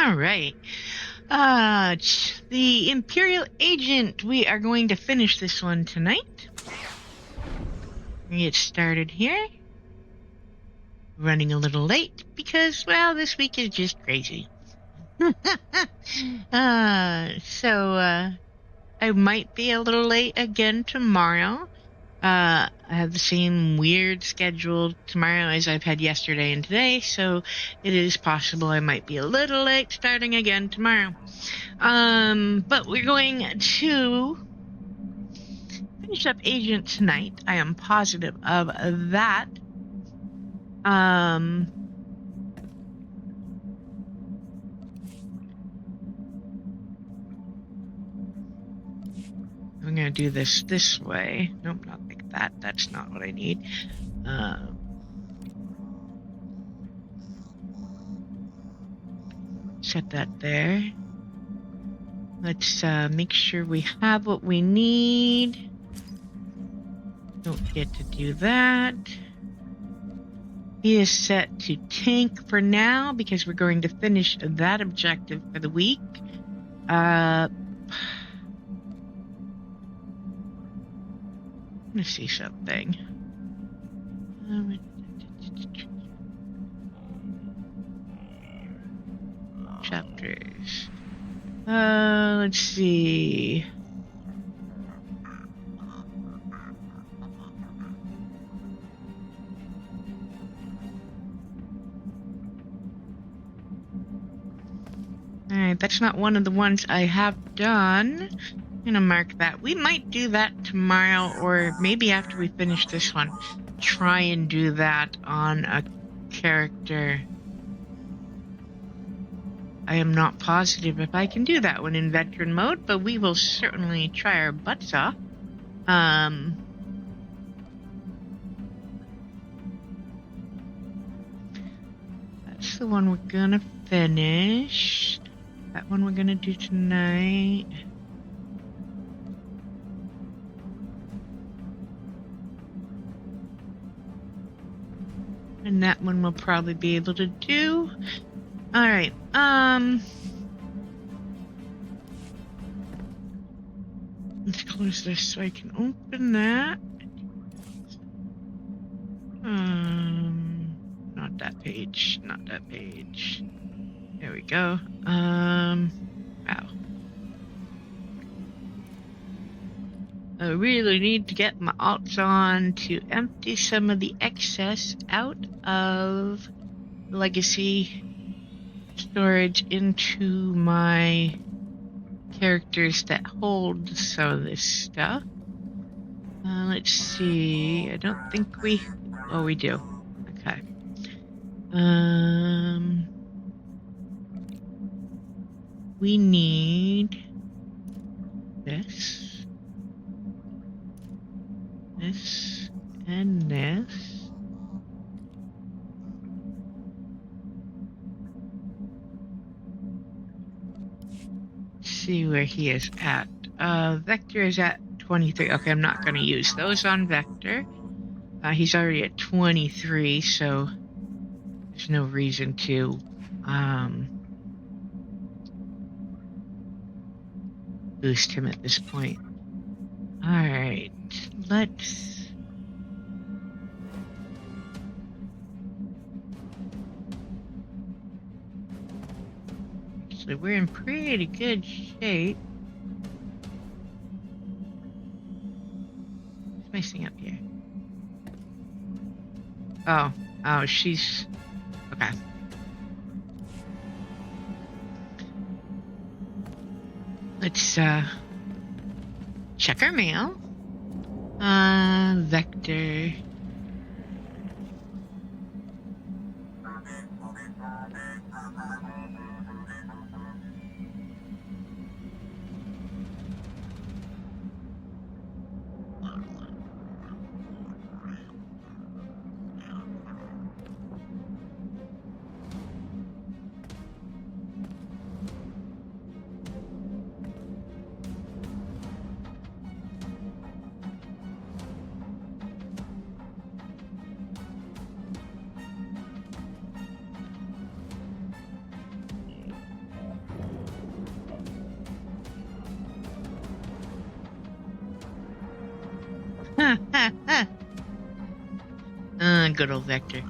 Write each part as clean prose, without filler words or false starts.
All right. The Imperial Agent. We are going to finish this one tonight. Get started here. Running a little late because, well, this week is just crazy. I might be a little late again tomorrow. I have the same weird schedule tomorrow as I've had yesterday and today, so it is possible I might be a little late starting again tomorrow. But we're going to finish up Agent tonight. I am positive of that. I'm going to do this way. Nope, not like that. That's not what I need. Set that there. Let's make sure we have what we need. Don't get to do that. He is set to tank for now because we're going to finish that objective for the week. I'm gonna see something. Chapters. Let's see. Alright, that's not one of the ones I have done. I'm gonna mark that. We might do that tomorrow, or maybe after we finish this one. Try and do that on a character. I am not positive if I can do that one in veteran mode, but we will certainly try our butts off. That's the one we're gonna finish. That one we're gonna do tonight. And that one we'll probably be able to do. Alright, let's close this so I can open that. Not that page, not that page. There we go. Wow. I really need to get my alts on to empty some of the excess out of legacy storage into my characters that hold some of this stuff. Let's see. I don't think we... Oh, we do. Okay. We need this, this, and this. Let's see where he is at. Vector is at 23. Okay, I'm not going to use those on Vector. He's already at 23, so there's no reason to boost him at this point. Alright, let's... Actually, we're in pretty good shape. What's missing up here? Oh, she's... Okay. Let's, check our mail. Vector. Good old Vector.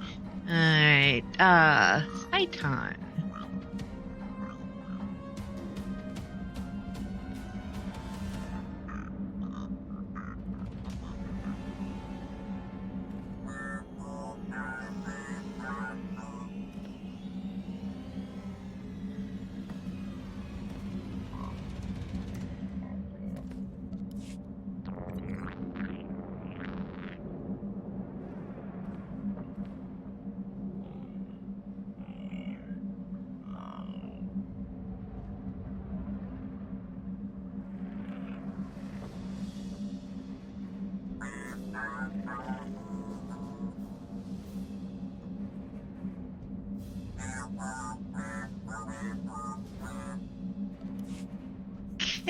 Alright, Phyton.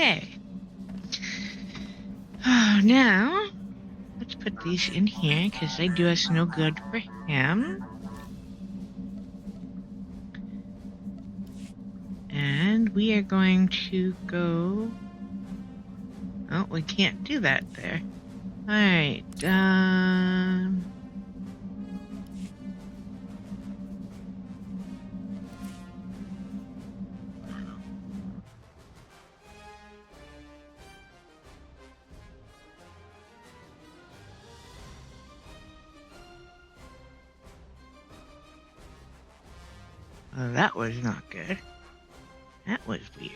Okay. Oh, now, let's put these in here, because they do us no good for him. And we are going to go... Oh, we can't do that there. Alright, oh, that was not good. That was weird.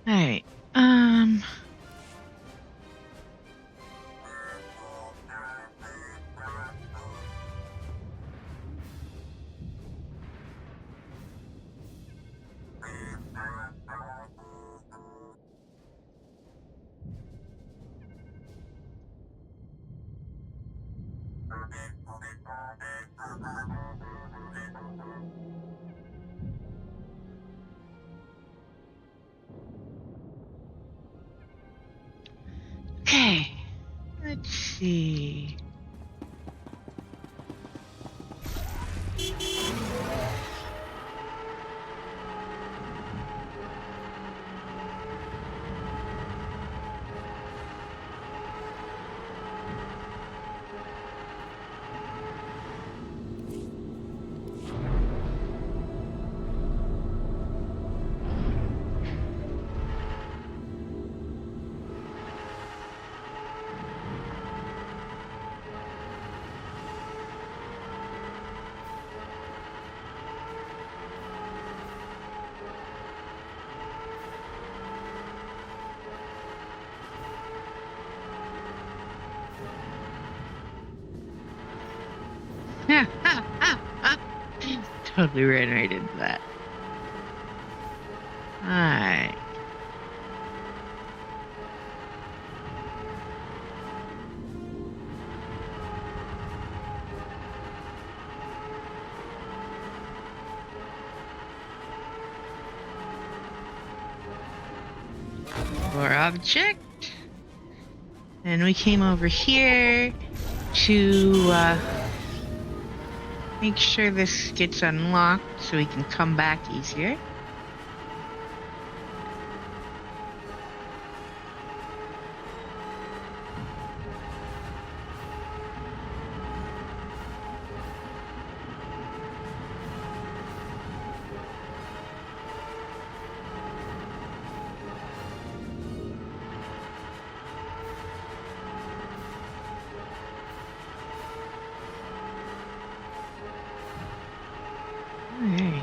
Alright, okay. Let's see. Totally ran right into that. Alright. Core object. And we came over here to make sure this gets unlocked so we can come back easier. Alright.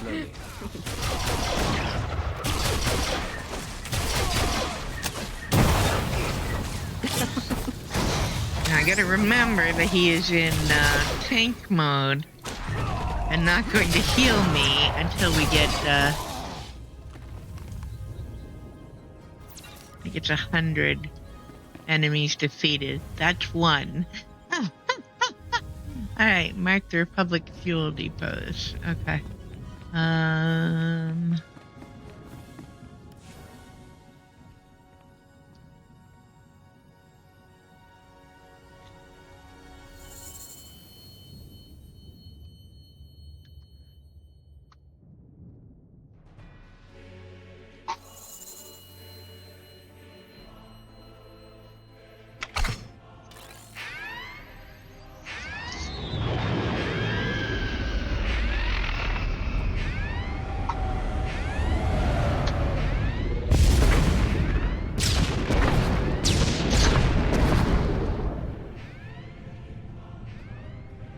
slowly. Now I gotta remember that he is in tank mode and not going to heal me until we get I think it's 100 enemies defeated. That's one. Alright, mark the Republic fuel depots. Okay.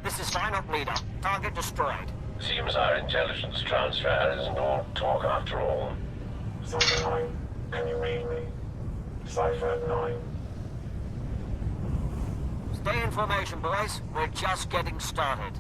This is final leader. Target destroyed. Seems our intelligence transfer isn't all talk after all. Cipher 9, can you read me? Cipher 9. Stay in formation, boys. We're just getting started.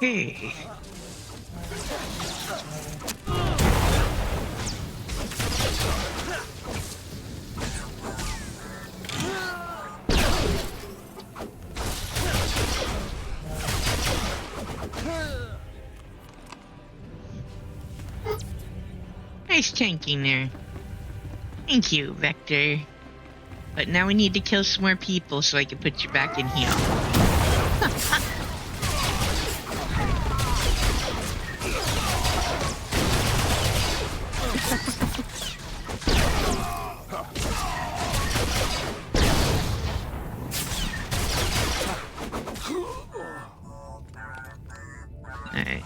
Okay. Nice tanking there. Thank you, Vector. But now we need to kill some more people so I can put you back in heal. Alright.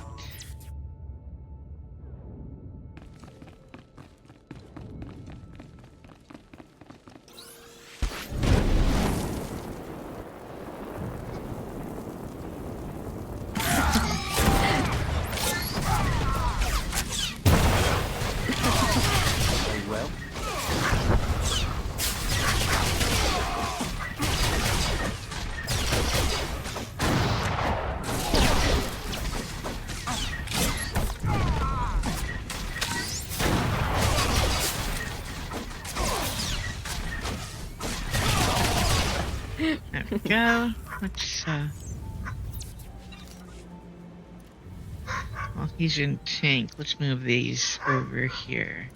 Very well. There we go. Let's well, he's in tank. Let's move these over here.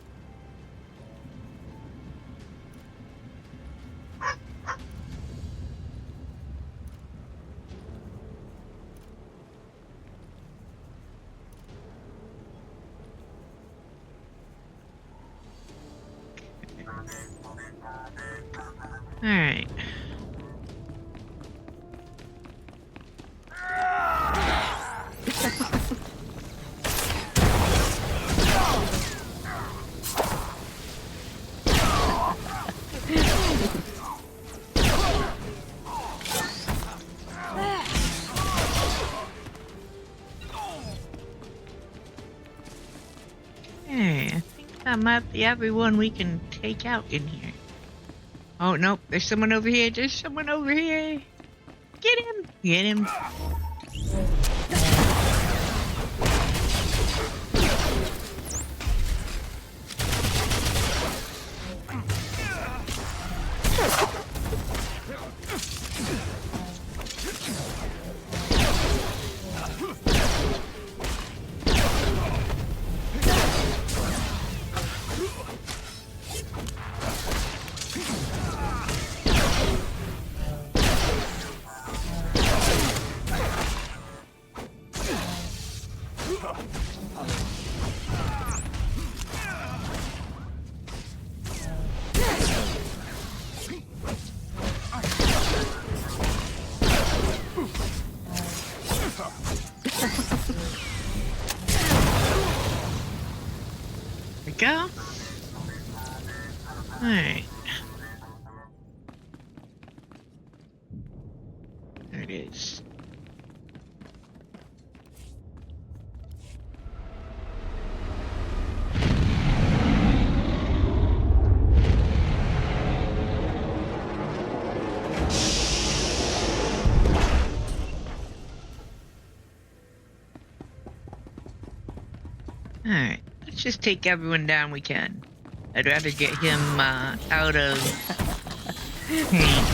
All right. Hey, I think that might be everyone we can take out in here. Oh, nope. There's someone over here. There's someone over here. Get him. Get him. go. Alright. There it is. Alright, let's just take everyone down we can. I'd rather get him out of pain.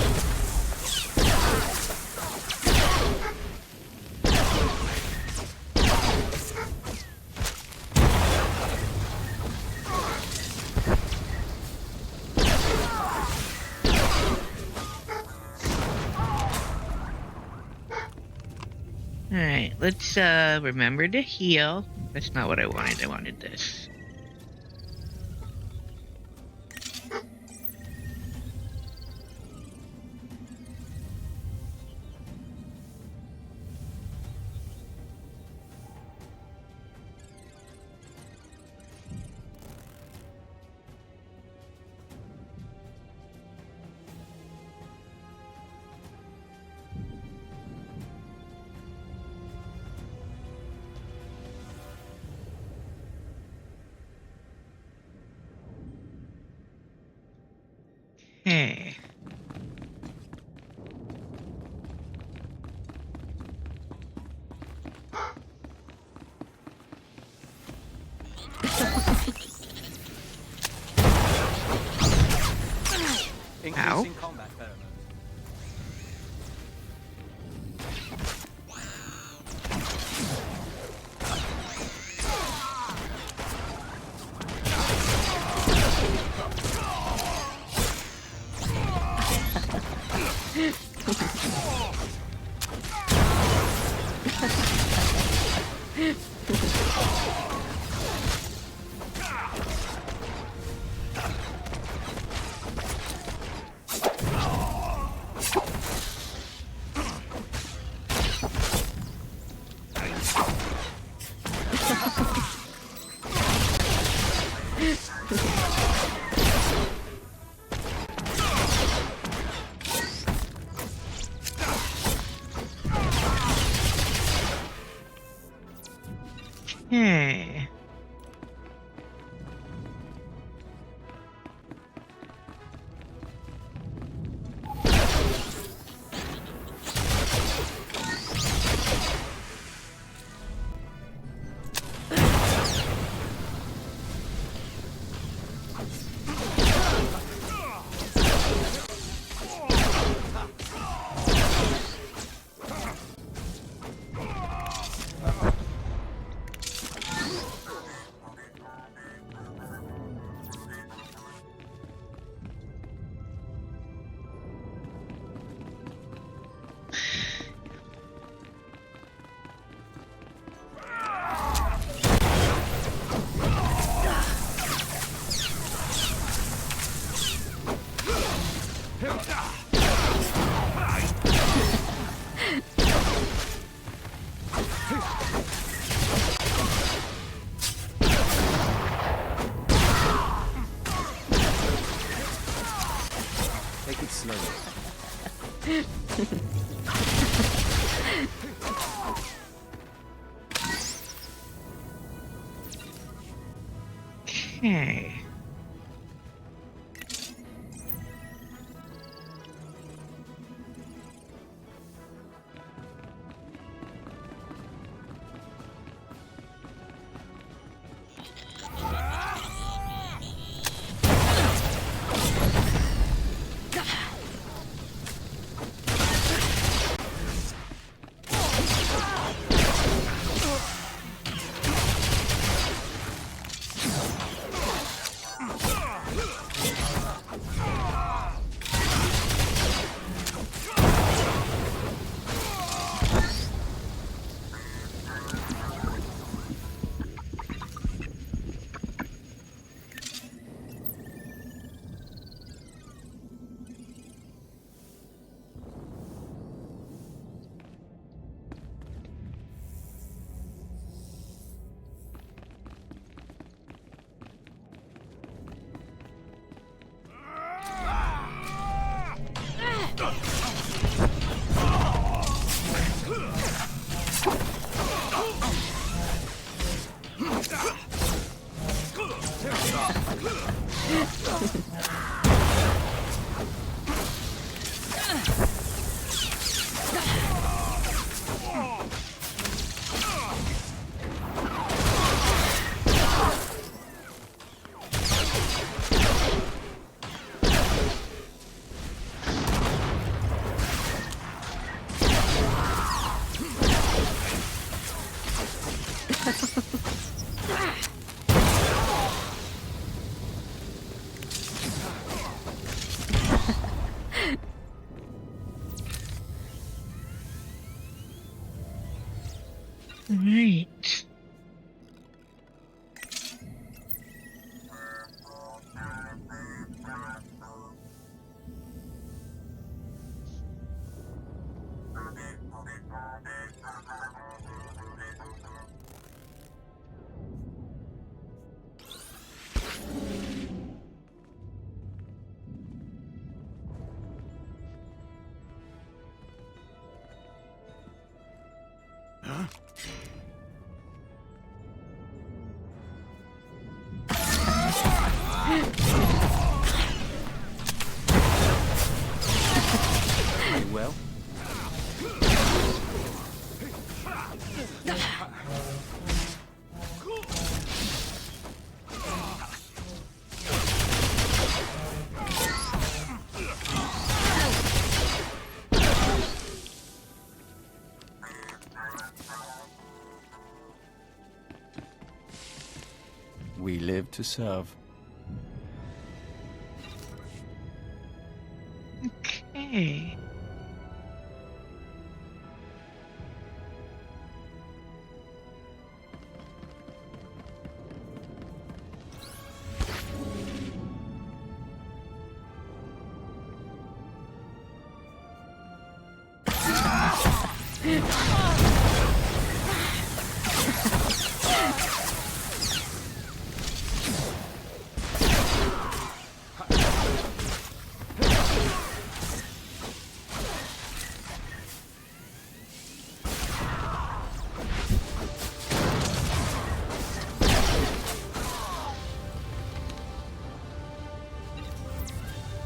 Alright, let's remember to heal. That's not what I wanted. I wanted this. Hey. Increasing combat pheromones. Hey. Take it slowly. Okay. We live to serve. Okay.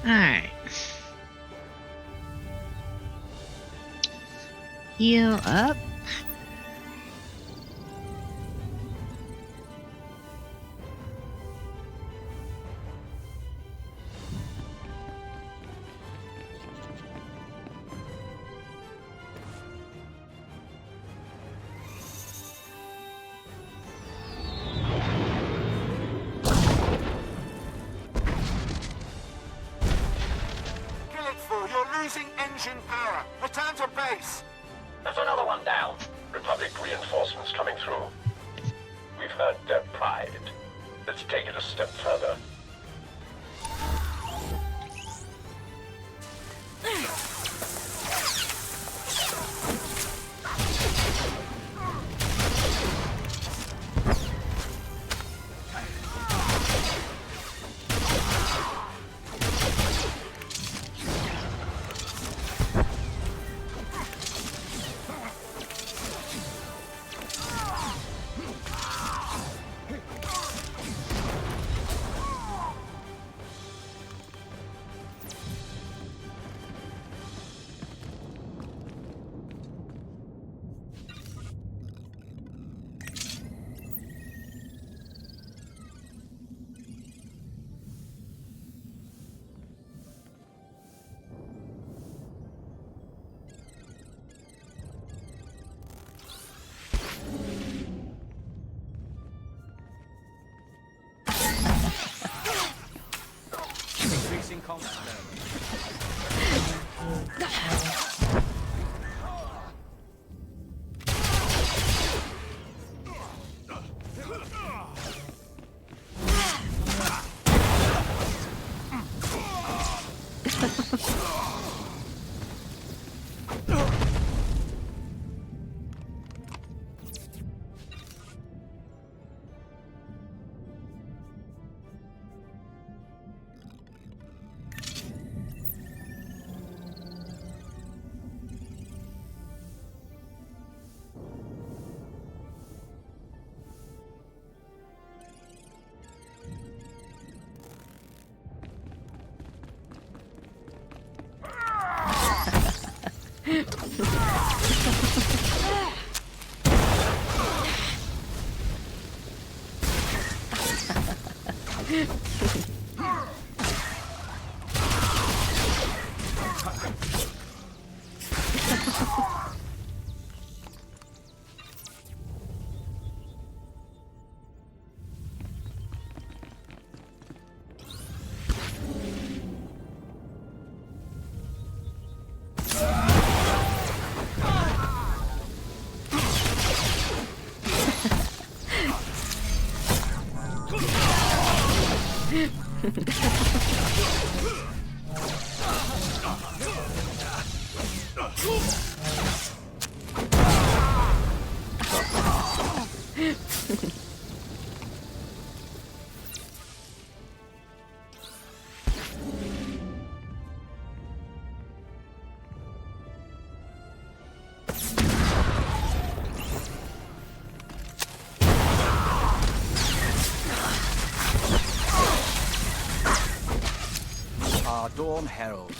Alright. Heal up. Kill it, fool. You're losing engine power. Return to base. There's another one down. Republic reinforcements coming through. We've heard their pride. Let's take it a step further. Increasing combat damage. Our Dawn Herald.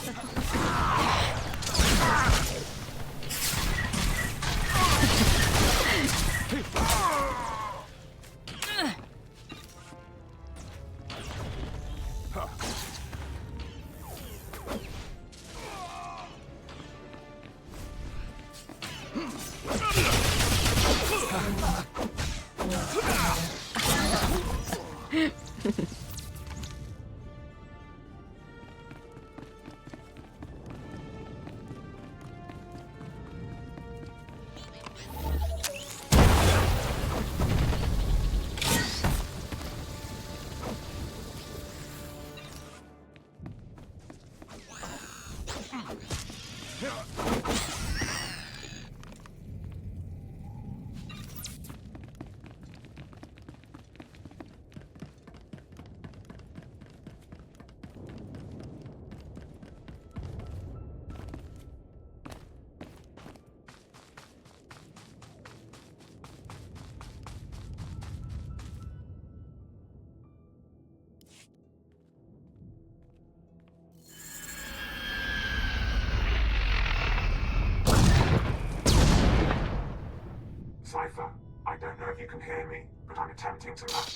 if you can hear me, but I'm attempting to map.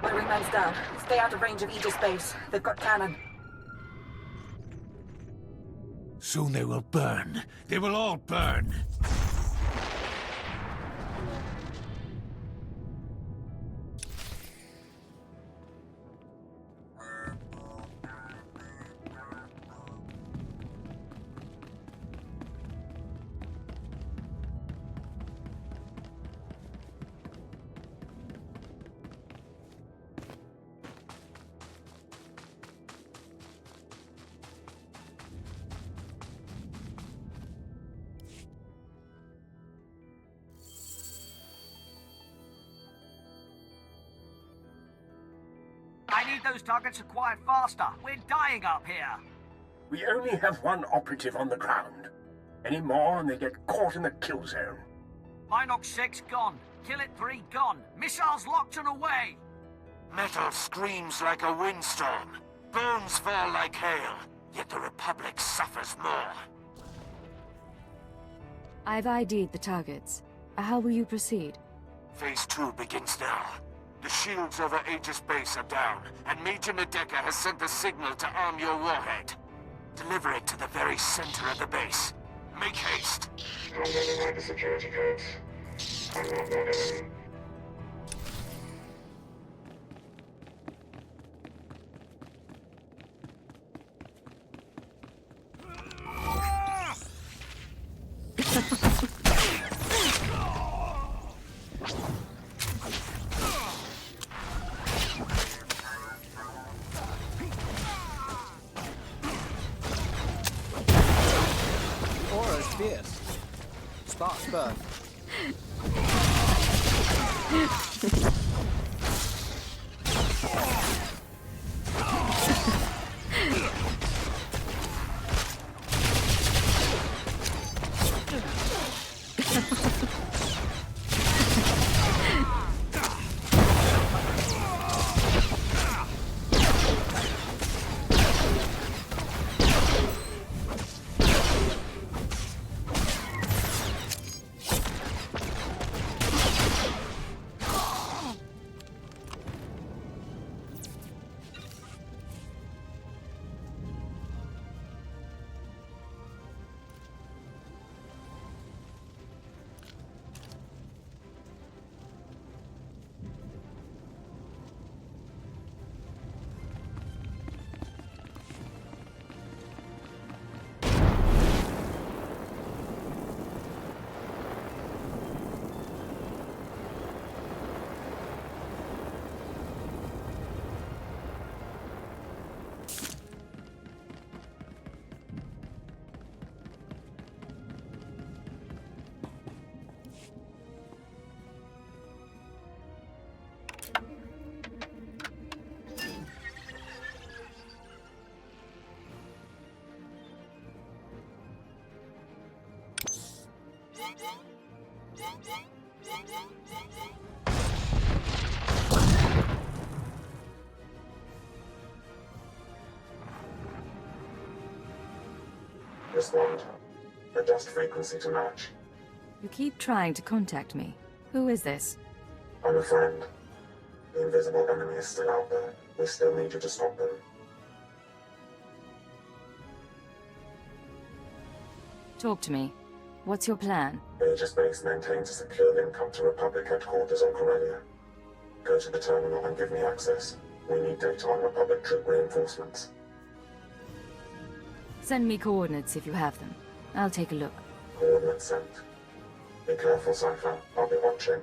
My wingman's down. Stay out of range of Aegis base. They've got cannon. Soon they will burn. They will all burn. I need those targets acquired faster. We're dying up here. We only have one operative on the ground. Any more and they get caught in the kill zone. Minox 6 gone. Kill it 3 gone. Missiles locked and away. Metal screams like a windstorm. Bones fall like hail. Yet the Republic suffers more. I've ID'd the targets. How will you proceed? Phase 2 begins now. The shields over Aegis Base are down, and Major Nadeka has sent the signal to arm your warhead. Deliver it to the very center of the base. Make haste. I'm running like the security codes. I'm not your enemy. Aura's fierce. Sparks burn. Respond. Adjust frequency to match. You keep trying to contact me. Who is this? I'm a friend. The invisible enemy is still out there. We still need you to stop them. Talk to me. What's your plan? Aegis Base maintains a secure link up to Republic headquarters on Corellia. Go to the terminal and give me access. We need data on Republic troop reinforcements. Send me coordinates if you have them. I'll take a look. Coordinates sent. Be careful, Cypher. I'll be watching.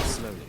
Slowly.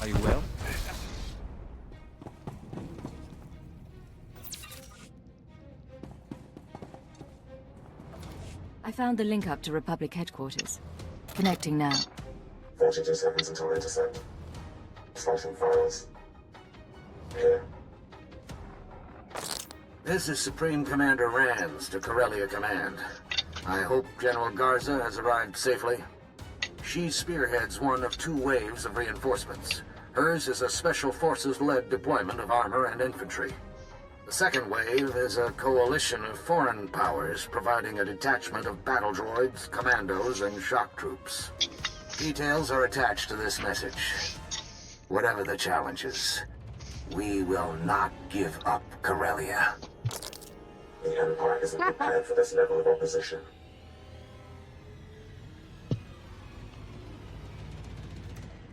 Are you well? I found the link up to Republic headquarters. Connecting now. 42 seconds until intercept. Slashing files. Here. This is Supreme Commander Rands to Corellia Command. I hope General Garza has arrived safely. She spearheads one of 2 waves of reinforcements. Hers is a Special Forces-led deployment of armor and infantry. The second wave is a coalition of foreign powers providing a detachment of battle droids, commandos, and shock troops. Details are attached to this message. Whatever the challenges, we will not give up Corellia. The Empire isn't prepared for this level of opposition.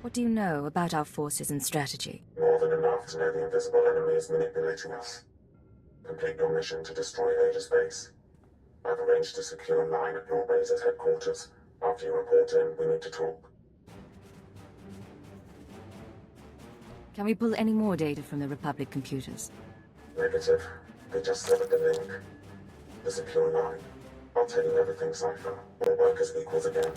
What do you know about our forces and strategy? More than enough to know the invisible enemy is manipulating us. Complete your mission to destroy Aegis Base. I've arranged to secure a line at your base at headquarters. After you report in, we need to talk. Can we pull any more data from the Republic computers? Negative. They just severed the link. The secure line. I'll tell you everything, Cypher. All workers equals again.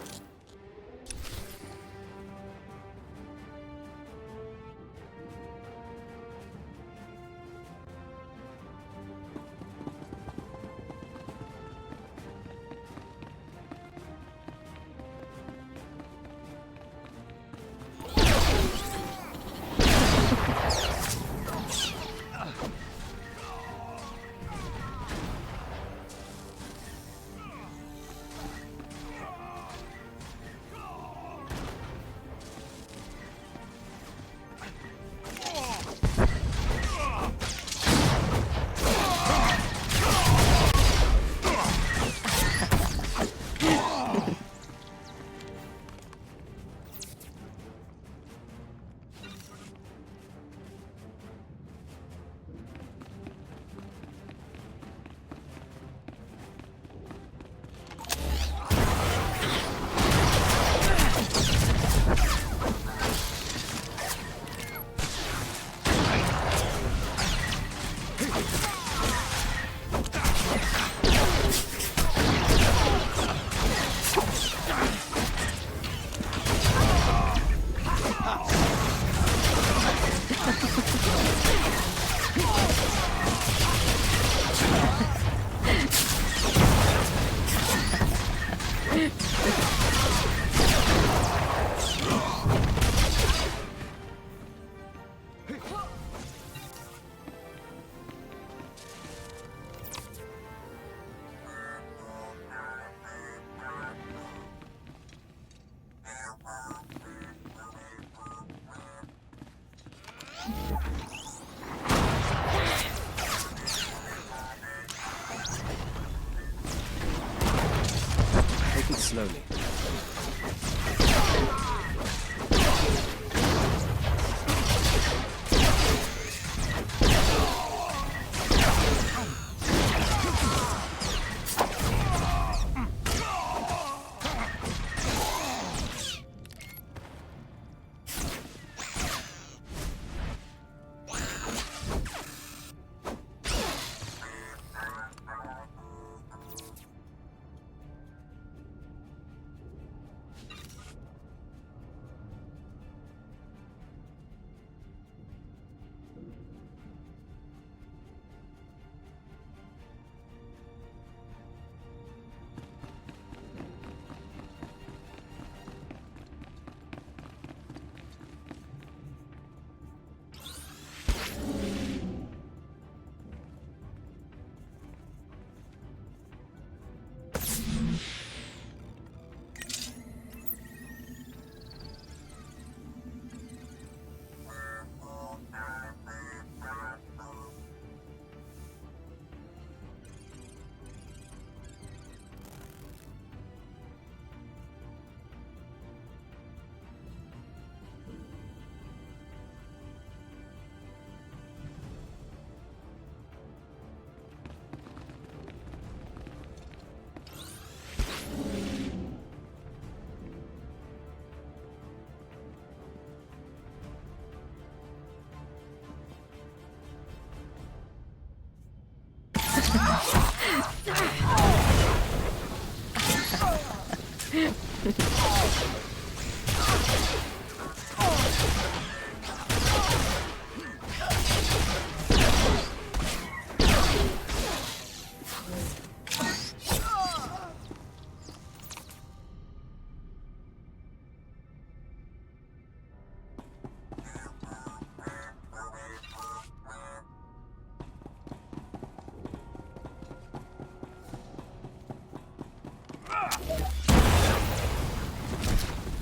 Take it slowly.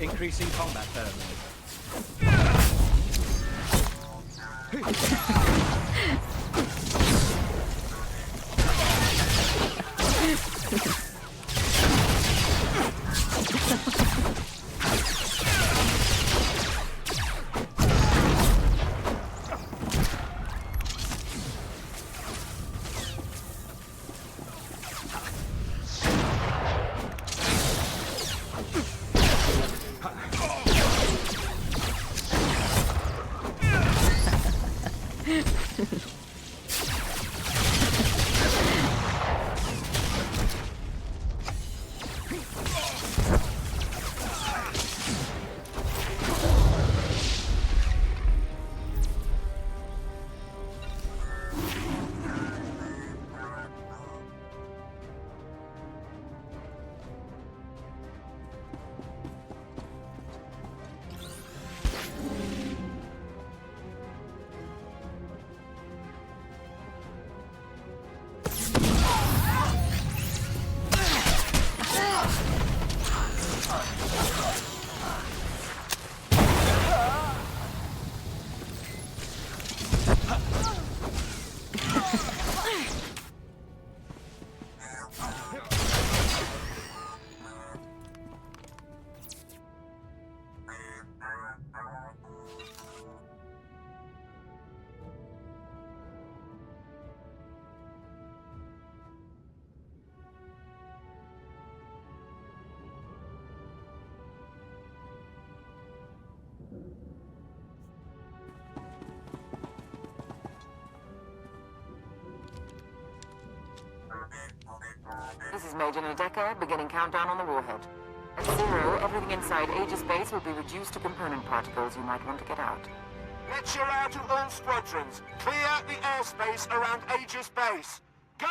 Increasing combat thermal. This is Major Nadeka, beginning countdown on the warhead. At 0, everything inside Aegis Base will be reduced to component particles you might want to get out. Lecture out to all squadrons. Clear the airspace around Aegis Base. Go!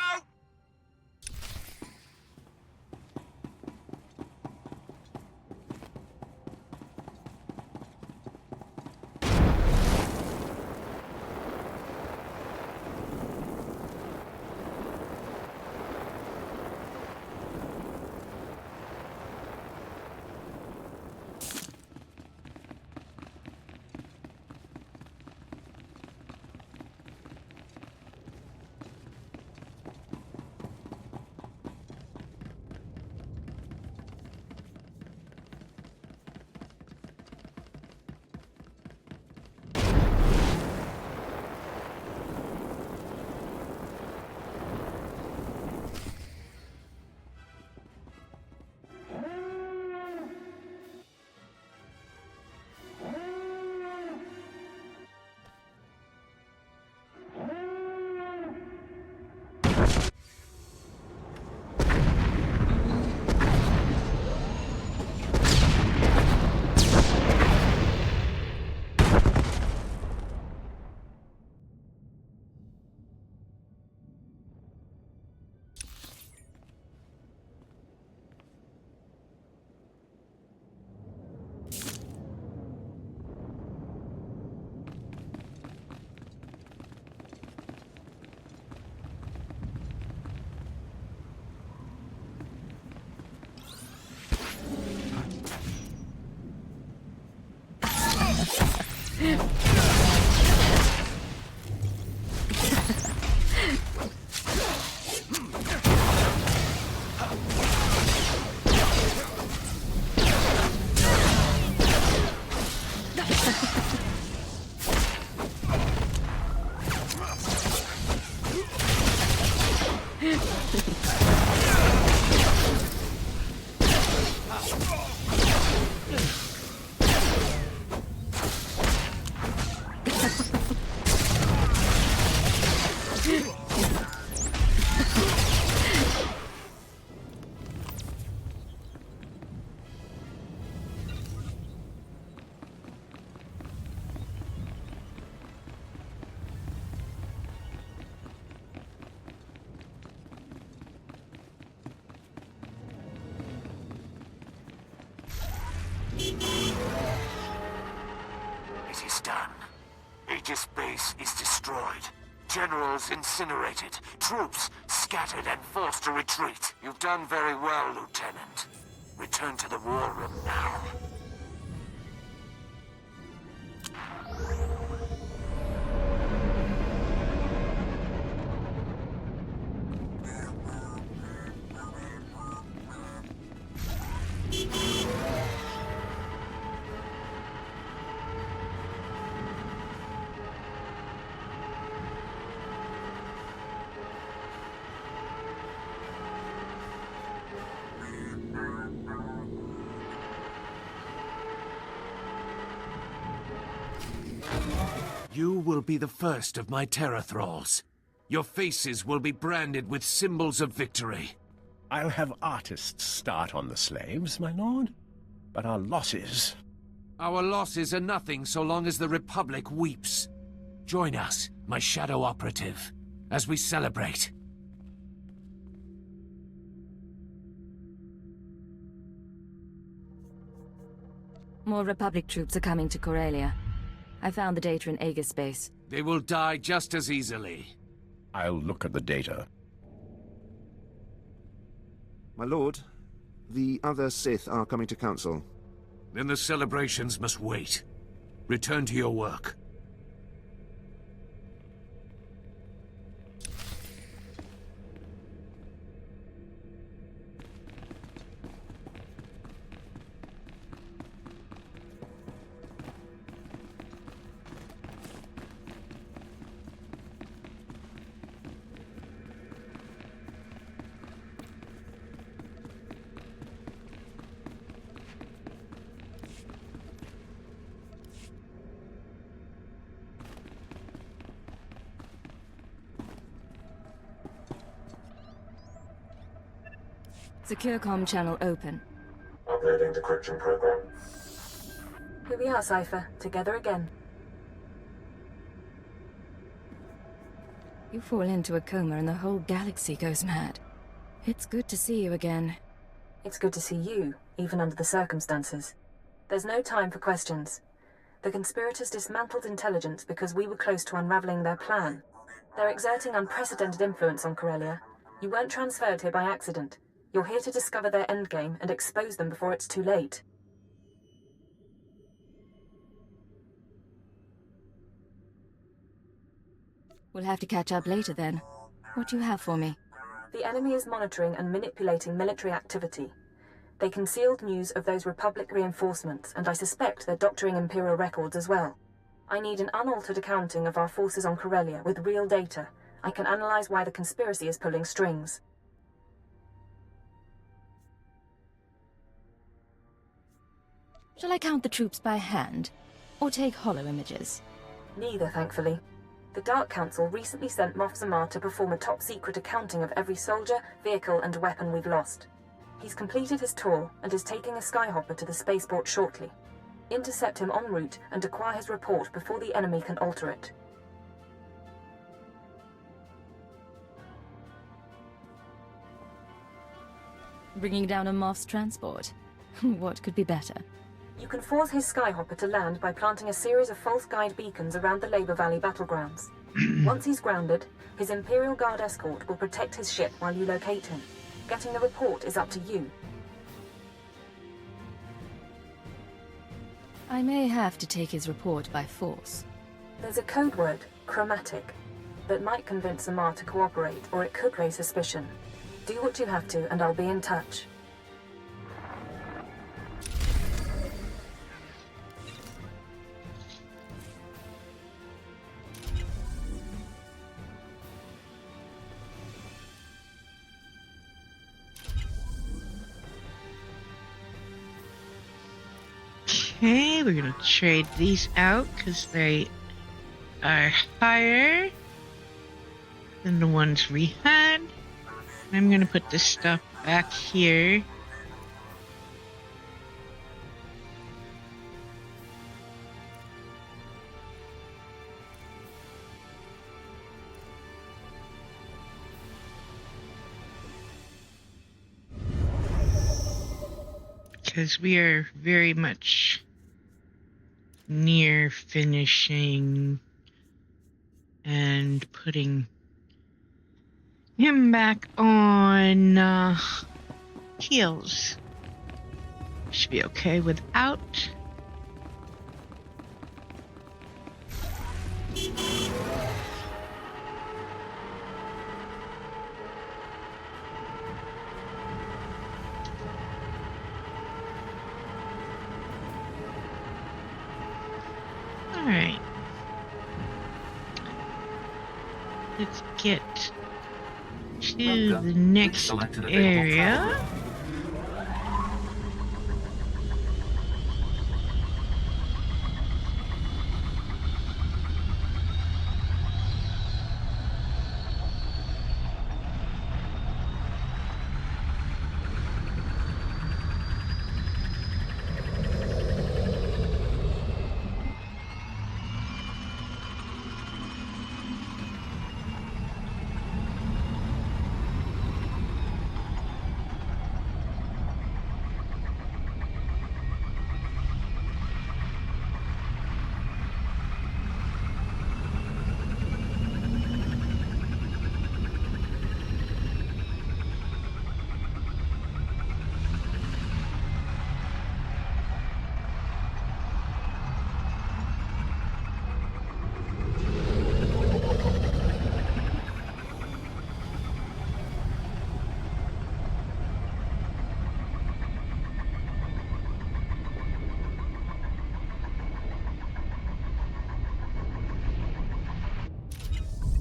done. Aegis Base is destroyed. Generals incinerated. Troops scattered and forced to retreat. You've done very well, Lieutenant. Return to the war room now. You will be the first of my terror thralls. Your faces will be branded with symbols of victory. I'll have artists start on the slaves, my lord. But our losses... Our losses are nothing so long as the Republic weeps. Join us, my shadow operative, as we celebrate. More Republic troops are coming to Corellia. I found the data in Aegis Space. They will die just as easily. I'll look at the data. My lord, the other Sith are coming to council. Then the celebrations must wait. Return to your work. Secure comm channel open. Uploading decryption program. Here we are, Cypher. Together again. You fall into a coma and the whole galaxy goes mad. It's good to see you again. It's good to see you, even under the circumstances. There's no time for questions. The conspirators dismantled intelligence because we were close to unraveling their plan. They're exerting unprecedented influence on Corellia. You weren't transferred here by accident. You're here to discover their endgame and expose them before it's too late. We'll have to catch up later then. What do you have for me? The enemy is monitoring and manipulating military activity. They concealed news of those Republic reinforcements, and I suspect they're doctoring Imperial records as well. I need an unaltered accounting of our forces on Corellia with real data. I can analyze why the conspiracy is pulling strings. Shall I count the troops by hand? Or take hollow images? Neither, thankfully. The Dark Council recently sent Moff Zamar to perform a top-secret accounting of every soldier, vehicle, and weapon we've lost. He's completed his tour and is taking a skyhopper to the spaceport shortly. Intercept him en route and acquire his report before the enemy can alter it. Bringing down a Moff's transport. What could be better? You can force his skyhopper to land by planting a series of false guide beacons around the Labor Valley battlegrounds. Once he's grounded, his Imperial Guard escort will protect his ship while you locate him. Getting the report is up to you. I may have to take his report by force. There's a code word, chromatic, that might convince Zamar to cooperate, or it could raise suspicion. Do what you have to, and I'll be in touch. Okay, we're gonna trade these out because they are higher than the ones we had. I'm gonna put this stuff back here. Because we are very much near finishing and putting him back on heals. Should be okay without. All right. Let's get to the next area.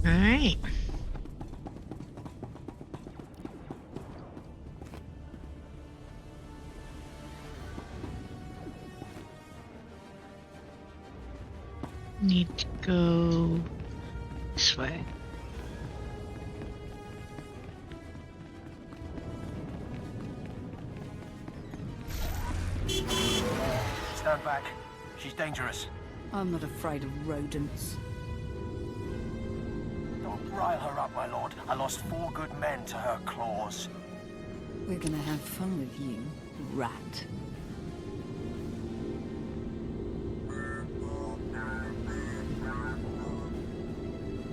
All right. Need to go this way. Stand back. She's dangerous. I'm not afraid of rodents. Don't rile her up, my lord. I lost 4 good men to her claws. We're gonna have fun with you, rat.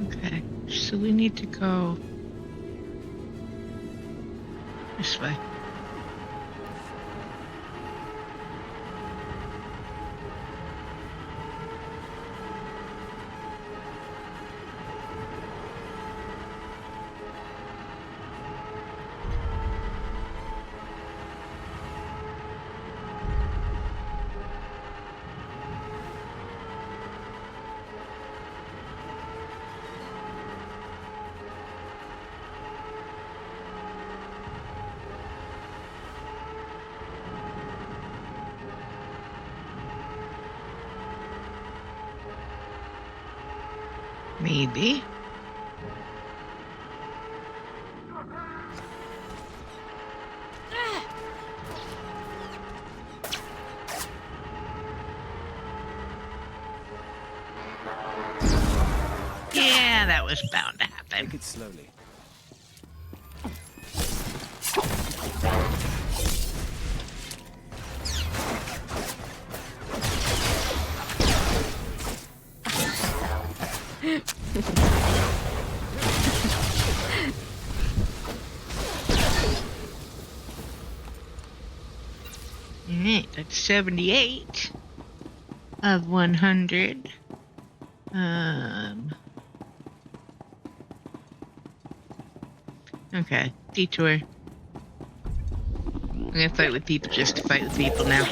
Okay, so we need to go this way. Maybe. Yeah, that was bound to happen. Take it slowly. Alright, that's 78 of 100. Okay, detour. I'm gonna fight with people just to fight with people now.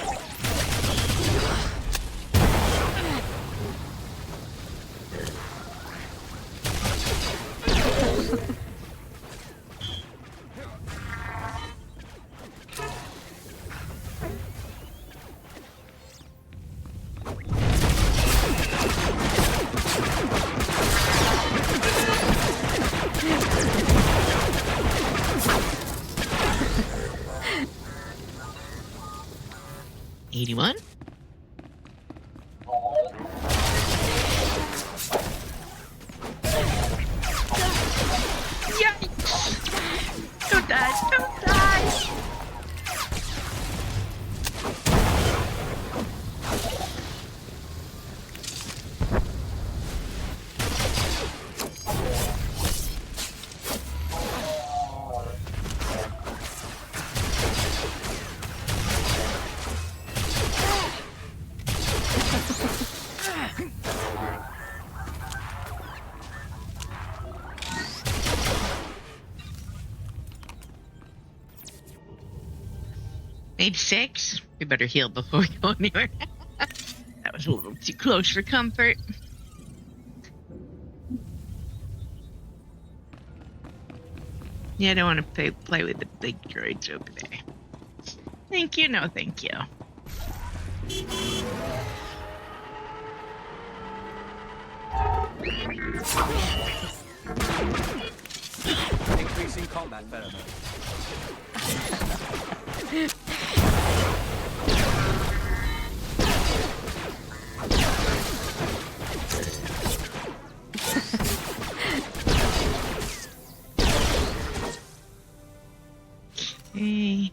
$81. Yikes! Don't die! Don't die! Made 6. We better heal before we go anywhere. That was a little too close for comfort. Yeah, I don't want to play with the big droids over there. Thank you, no thank you. Increasing combat pheromone. Hey.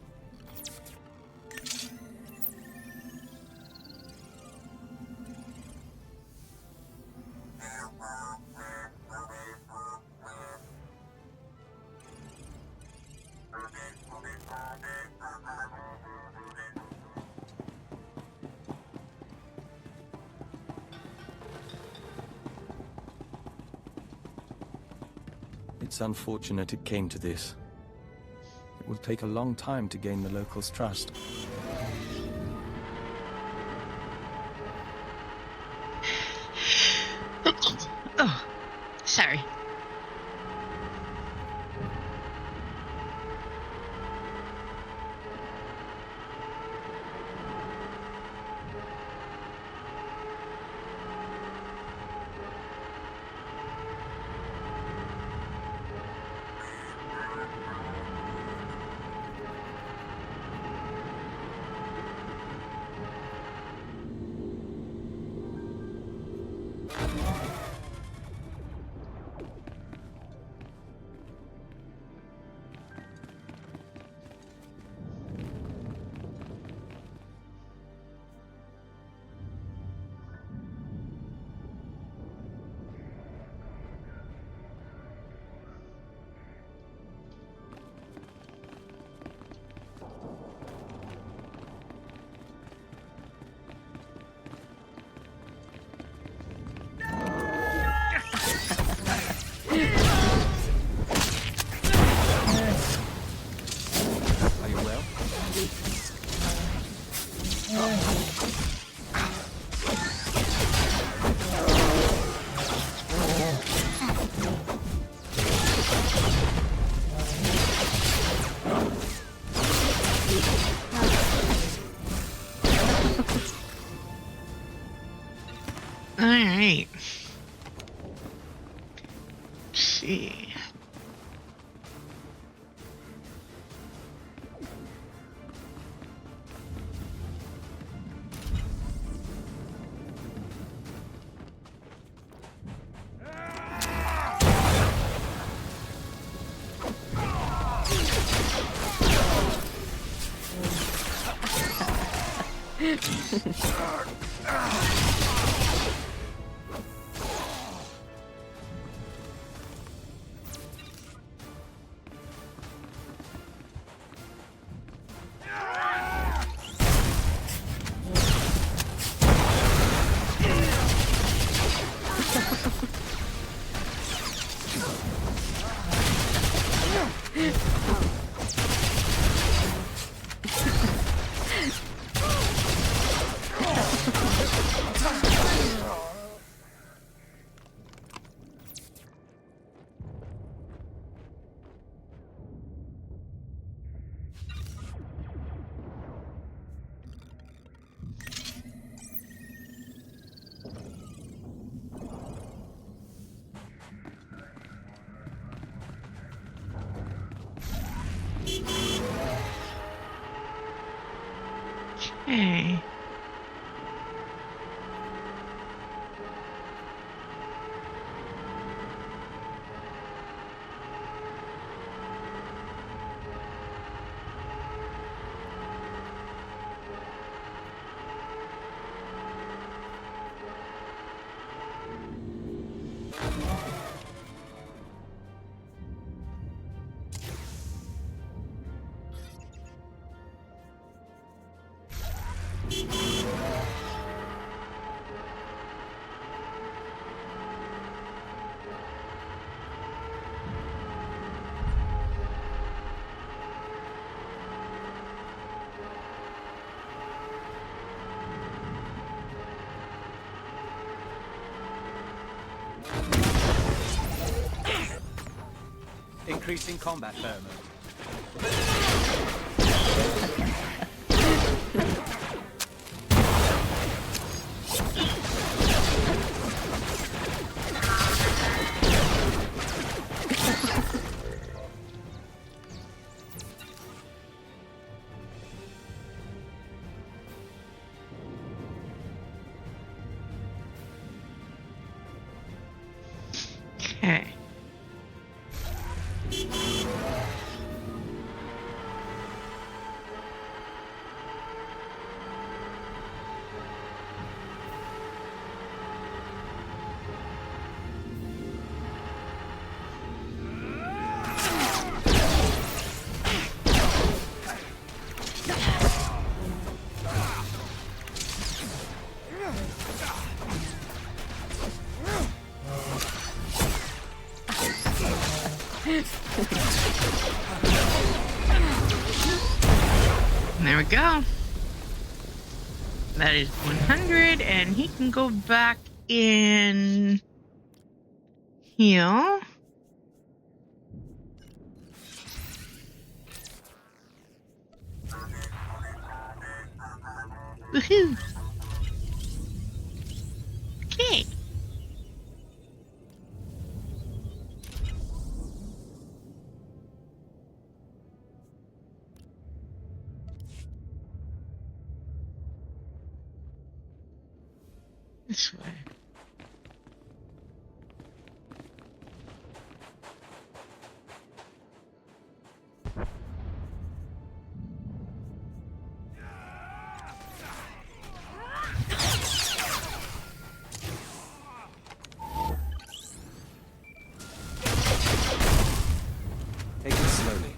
It's unfortunate it came to this. It will take a long time to gain the locals' trust. Oh, sorry. Are you well? All right. Let's see. Increasing combat pheromone. Okay. There we go. That is 100, and he can go back in heal. Woohoo! Okay. This way. Take it slowly.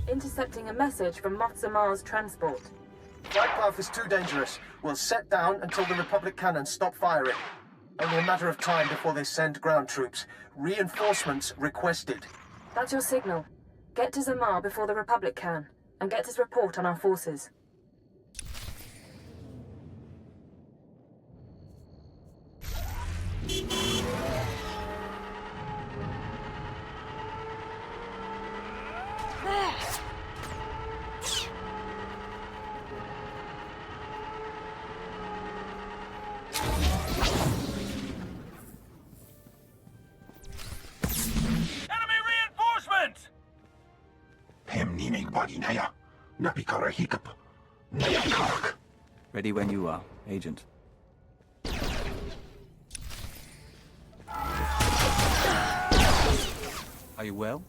Intercepting a message from Mars transport. Flight path is too dangerous. We'll set down until the Republic cannons stop firing. Only a matter of time before they send ground troops. Reinforcements requested. That's your signal. Get to Zamar before the Republic can, and get his report on our forces. Ready when you are, Agent. Are you well?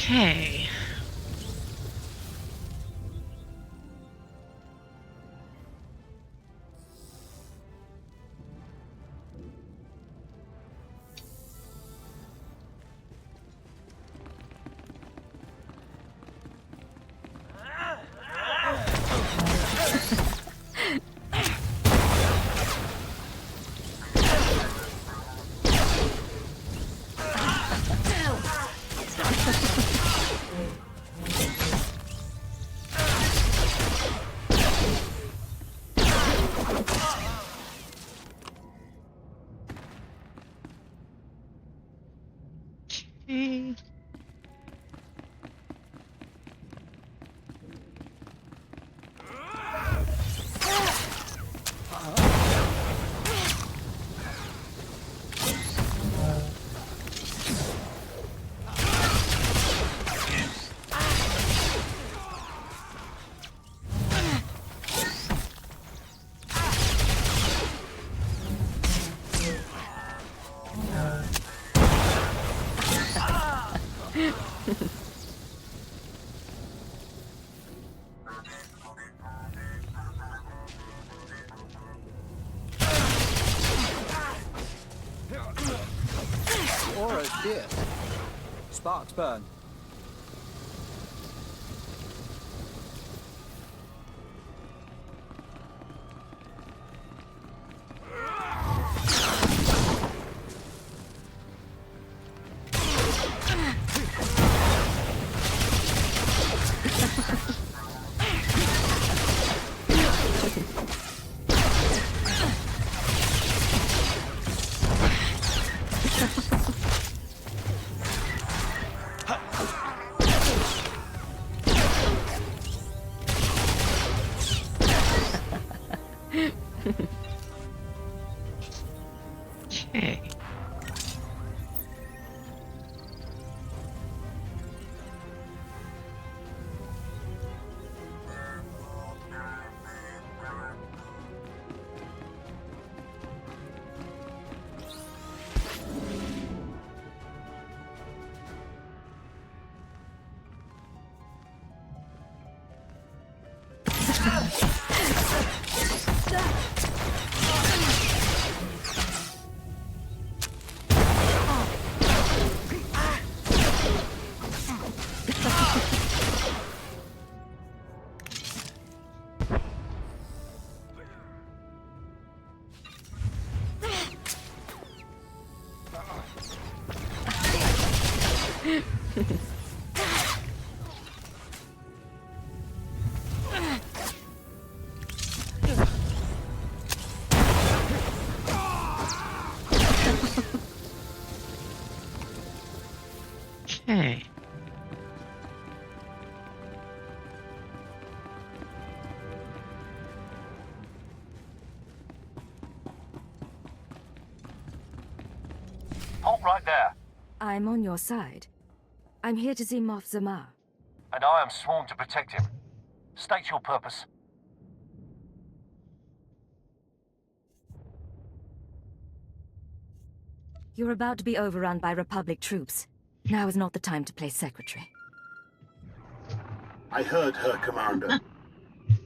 Okay. Here. Sparks burn. Okay. Okay. Halt right there. I'm on your side. I'm here to see Moff Zamar. And I am sworn to protect him. State your purpose. You're about to be overrun by Republic troops. Now is not the time to play secretary. I heard her, Commander.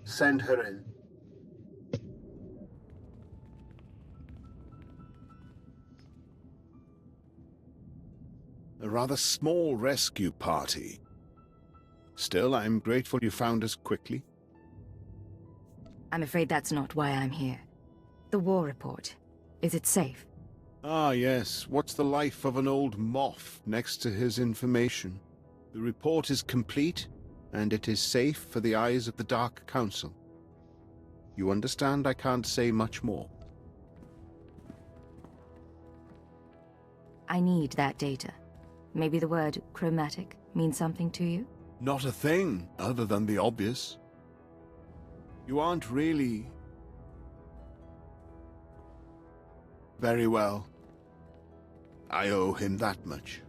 Send her in. A rather small rescue party. Still, I'm grateful you found us quickly. I'm afraid that's not why I'm here. The war report. Is it safe? Ah, yes. What's the life of an old moth next to his information? The report is complete, and it is safe for the eyes of the Dark Council. You understand I can't say much more. I need that data. Maybe the word chromatic means something to you? Not a thing, other than the obvious. You aren't really... Very well. I owe him that much.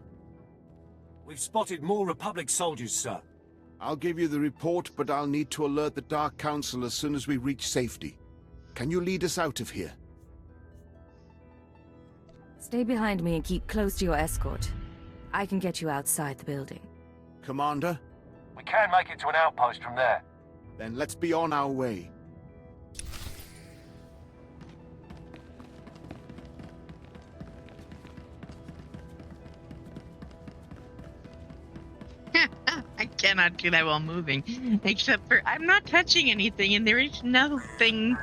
We've spotted more Republic soldiers, sir. I'll give you the report, but I'll need to alert the Dark Council as soon as we reach safety. Can you lead us out of here? Stay behind me and keep close to your escort. I can get you outside the building. Commander? We can make it to an outpost from there. Then let's be on our way. I cannot do that while moving. Except for I'm not touching anything, and there is nothing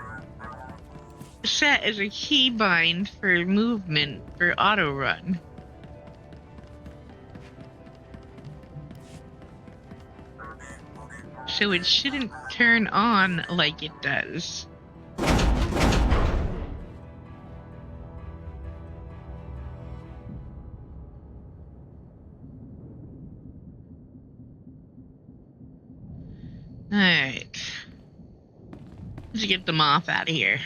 set as a keybind for movement for auto run. So it shouldn't turn on like it does. Alright. Let's get them off out of here.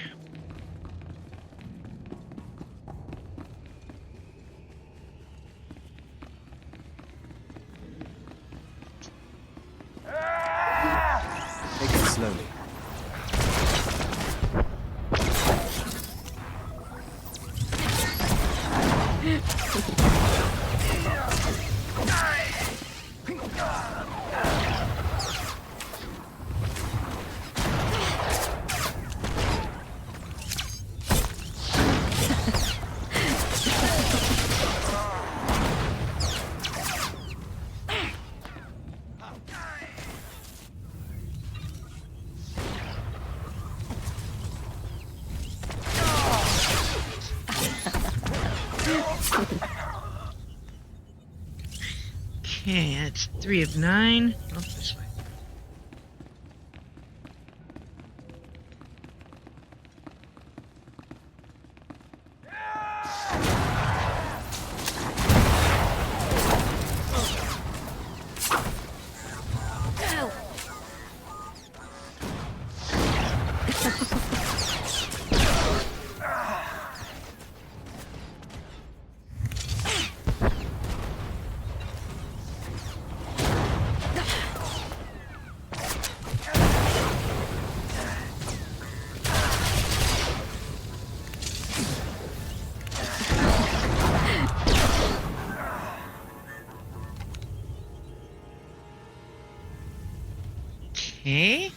Take it slowly. Okay, that's 3 of 9. Oh, this way. Okay.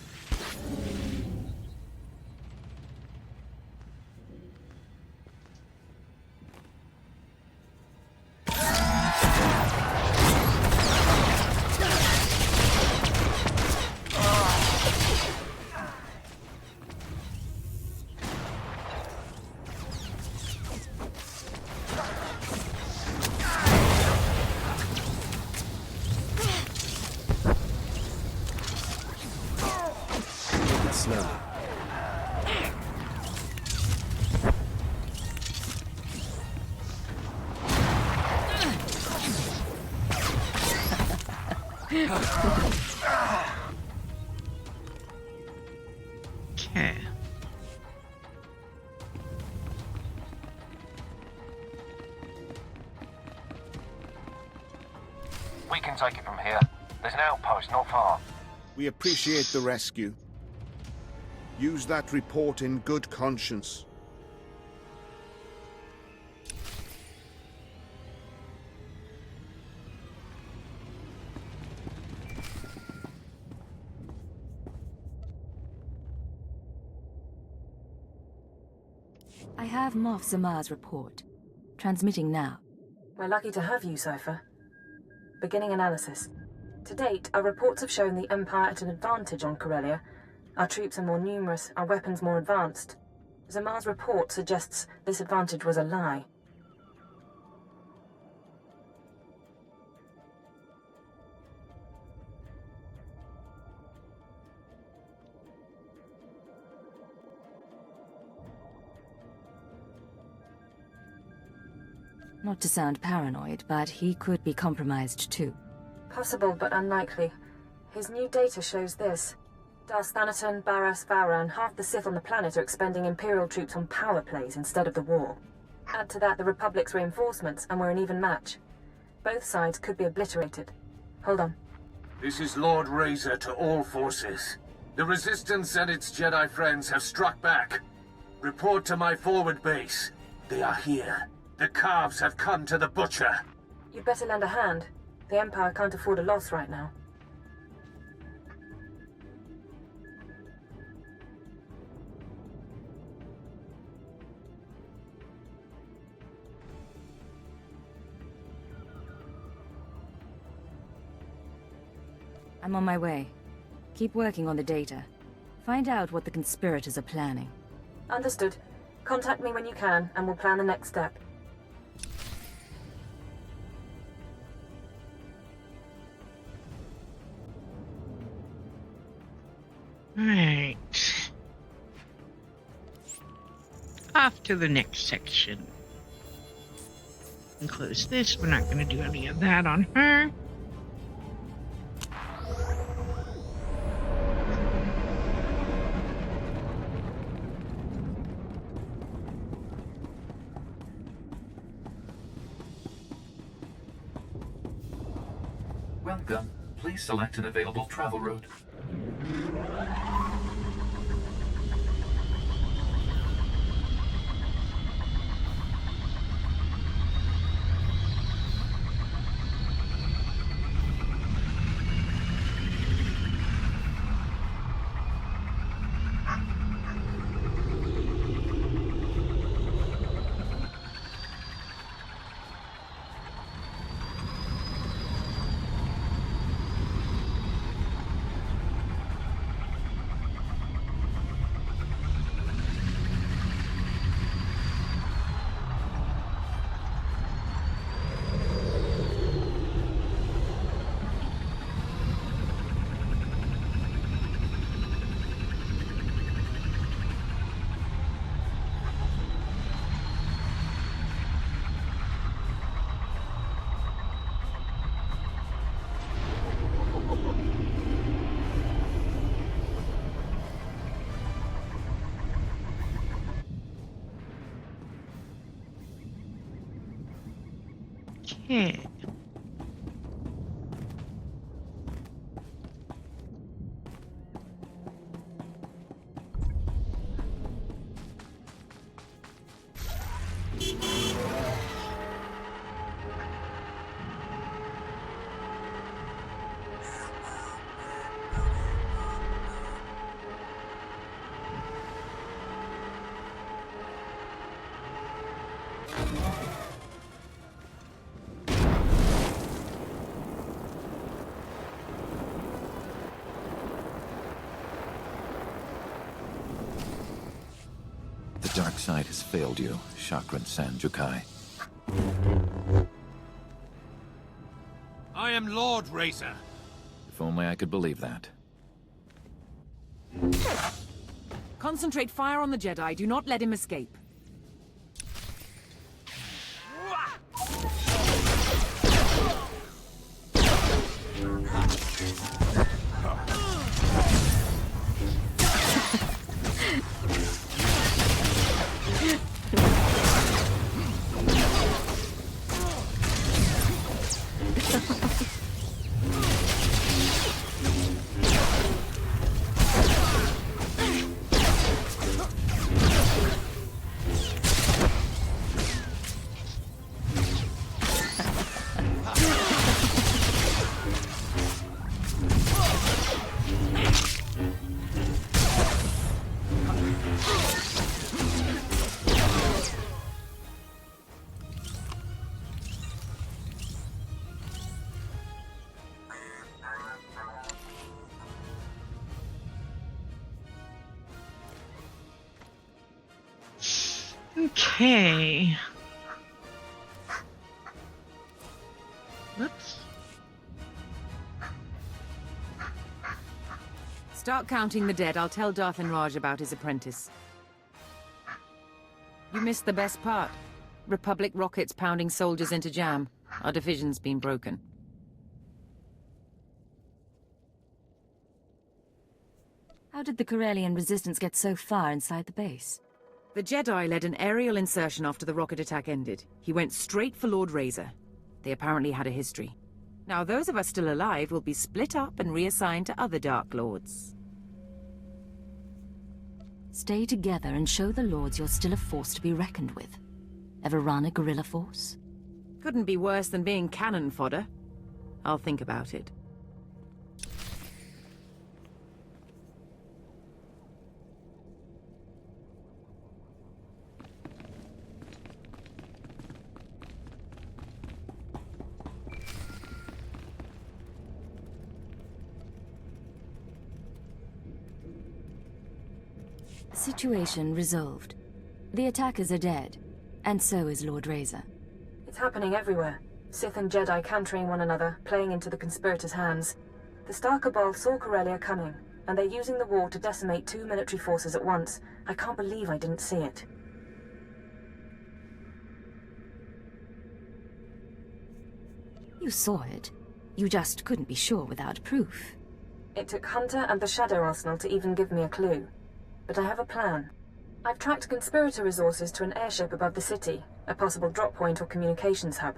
Slowly. Okay. We can take it from here. There's an outpost not far. We appreciate the rescue. Use that report in good conscience. I have Moff Zamar's report. Transmitting now. We're lucky to have you, Cypher. Beginning analysis. To date, our reports have shown the Empire at an advantage on Corellia. Our troops are more numerous, our weapons more advanced. Zamar's report suggests this advantage was a lie. Not to sound paranoid, but he could be compromised too. Possible, but unlikely. His new data shows this. Darth Thanaton, Barras, Vara, and half the Sith on the planet are expending Imperial troops on power plays instead of the war. Add to that the Republic's reinforcements, and we're an even match. Both sides could be obliterated. Hold on. This is Lord Razor to all forces. The Resistance and its Jedi friends have struck back. Report to my forward base. They are here. The calves have come to the butcher. You'd better lend a hand. The Empire can't afford a loss right now. I'm on my way. Keep working on the data. Find out what the conspirators are planning. Understood. Contact me when you can, and we'll plan the next step. Alright. Off to the next section. And close this. We're not going to do any of that on her. Welcome. Please select an available travel route. Okay. The dark side has failed you, Chakran Sanjukai. I am Lord Razor. If only I could believe that. Concentrate fire on the Jedi. Do not let him escape. Okay. Whoops. Start counting the dead. I'll tell Darth and Raj about his apprentice. You missed the best part. Republic rockets pounding soldiers into jam. Our division's been broken. How did the Corellian resistance get so far inside the base? The Jedi led an aerial insertion after the rocket attack ended. He went straight for Lord Razor. They apparently had a history. Now those of us still alive will be split up and reassigned to other Dark Lords. Stay together and show the Lords you're still a force to be reckoned with. Ever run a guerrilla force? Couldn't be worse than being cannon fodder. I'll think about it. Situation resolved. The attackers are dead, and so is Lord Razor. It's happening everywhere. Sith and Jedi countering one another, playing into the conspirators' hands. The Star Cabal saw Corellia coming, and they're using the war to decimate 2 military forces at once. I can't believe I didn't see it. You saw it. You just couldn't be sure without proof. It took Hunter and the Shadow Arsenal to even give me a clue. But I have a plan. I've tracked conspirator resources to an airship above the city, a possible drop point or communications hub.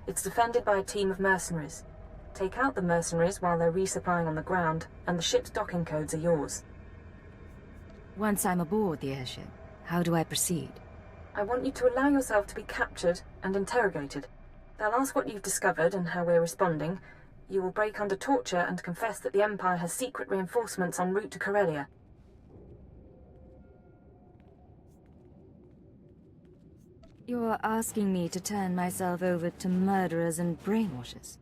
It's defended by a team of mercenaries. Take out the mercenaries while they're resupplying on the ground, and the ship's docking codes are yours. Once I'm aboard the airship, how do I proceed? I want you to allow yourself to be captured and interrogated. They'll ask what you've discovered and how we're responding. You will break under torture and confess that the Empire has secret reinforcements en route to Corellia. You're asking me to turn myself over to murderers and brainwashers?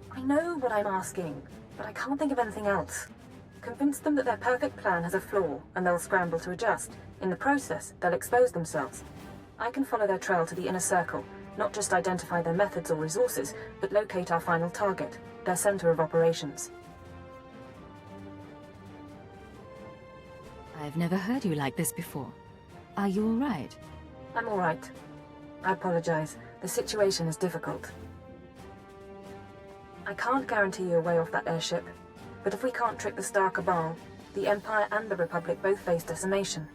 I know what I'm asking, but I can't think of anything else. Convince them that their perfect plan has a flaw, and they'll scramble to adjust. In the process, they'll expose themselves. I can follow their trail to the inner circle, not just identify their methods or resources, but locate our final target, their center of operations. I've never heard you like this before. Are you all right? I'm all right. I apologize. The situation is difficult. I can't guarantee you a way off that airship, but if we can't trick the Star Cabal, the Empire and the Republic both face decimation.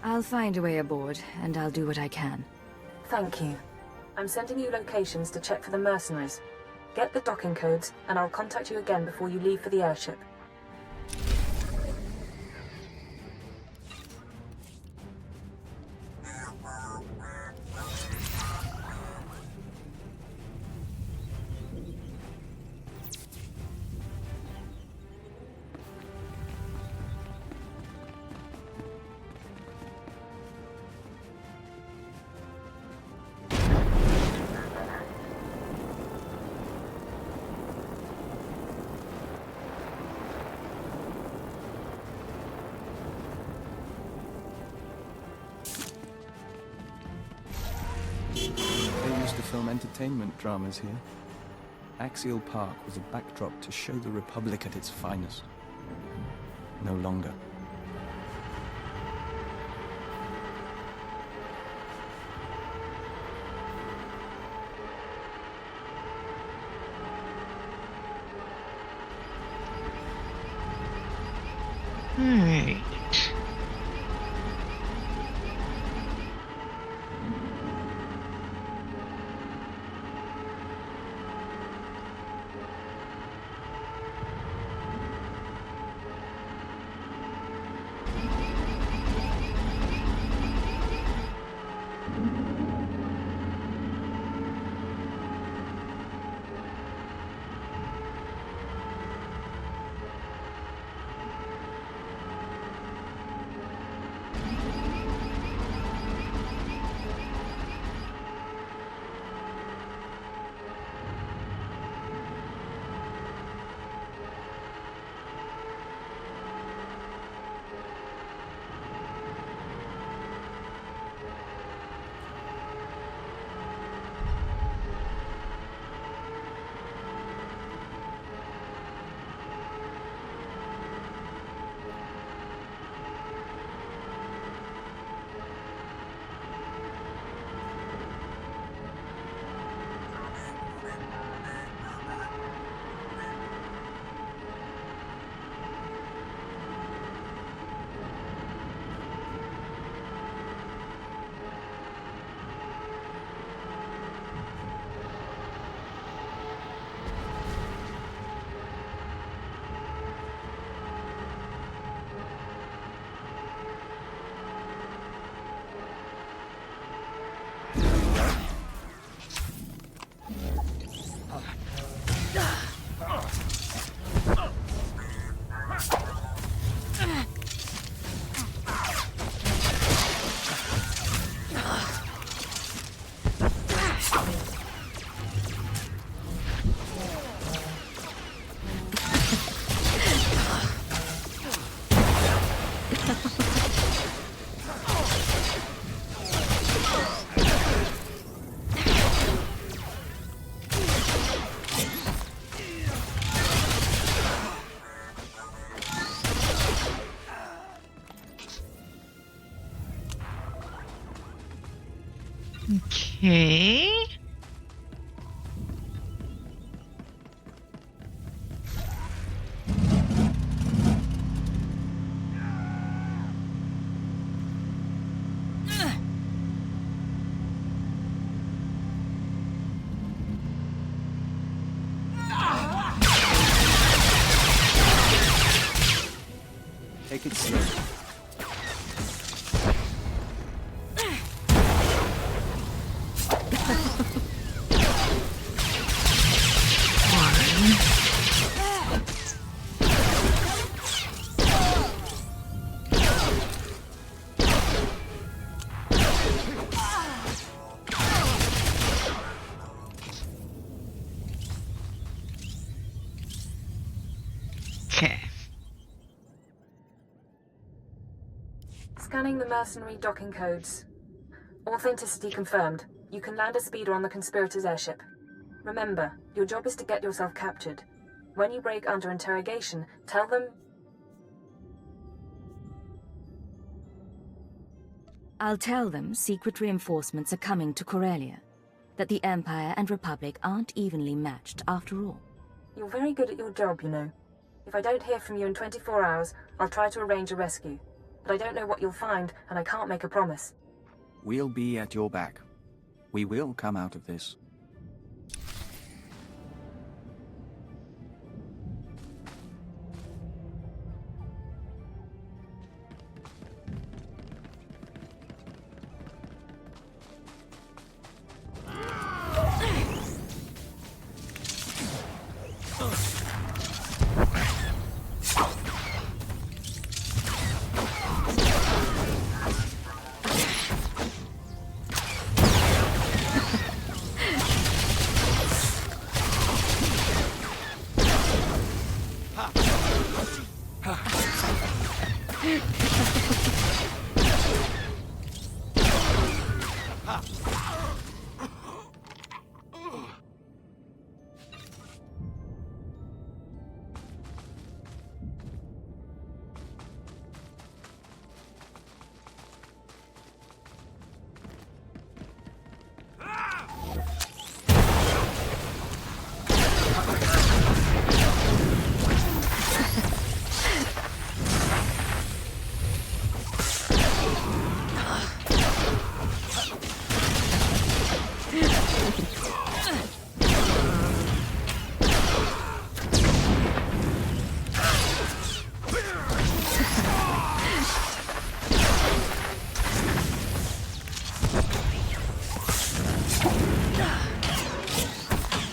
I'll find a way aboard, and I'll do what I can. Thank you. I'm sending you locations to check for the mercenaries. Get the docking codes, and I'll contact you again before you leave for the airship. They used to film entertainment dramas here. Axial Park was a backdrop to show the Republic at its finest. No longer. Alright. Okay. Take it slow. Okay. Scanning the mercenary docking codes. Authenticity confirmed. You can land a speeder on the conspirators' airship. Remember, your job is to get yourself captured. When you break under interrogation, tell them... I'll tell them secret reinforcements are coming to Corellia. That the Empire and Republic aren't evenly matched after all. You're very good at your job, you know. If I don't hear from you in 24 hours, I'll try to arrange a rescue. but I don't know what you'll find, and I can't make a promise. We'll be at your back. We will come out of this.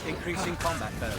Increasing combat burn.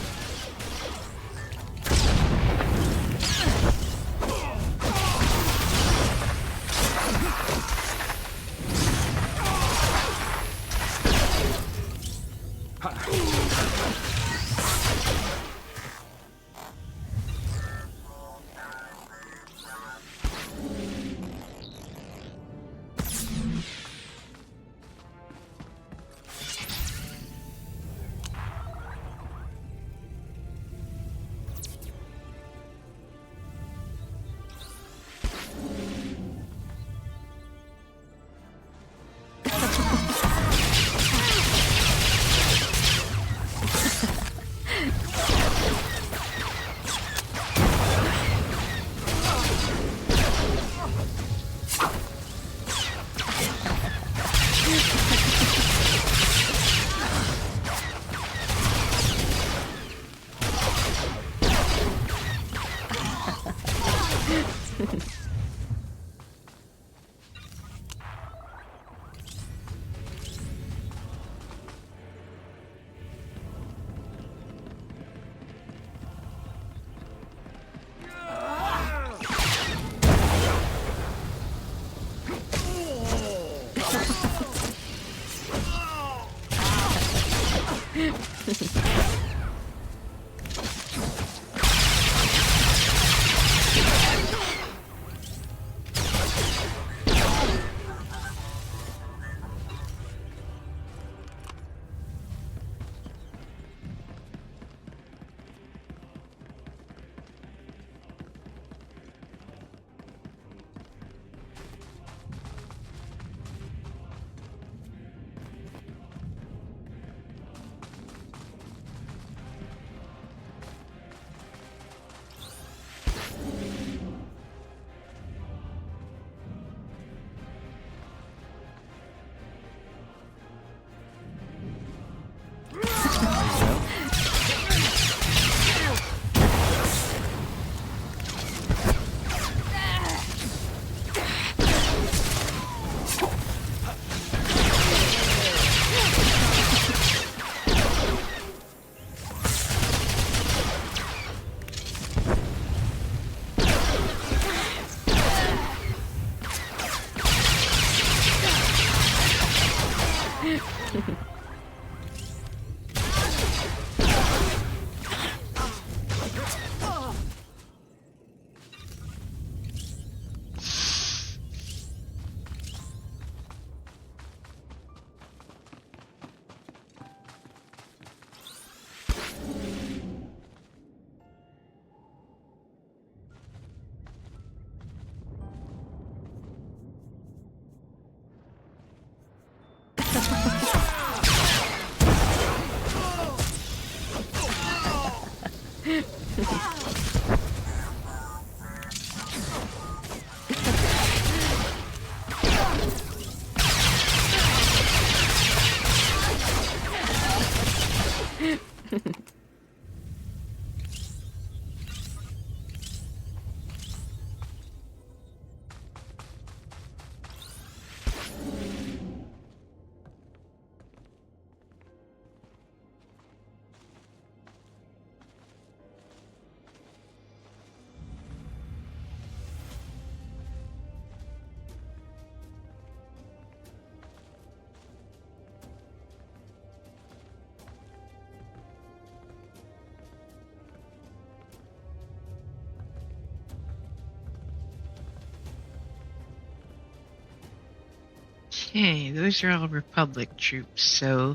Okay, those are all Republic troops, so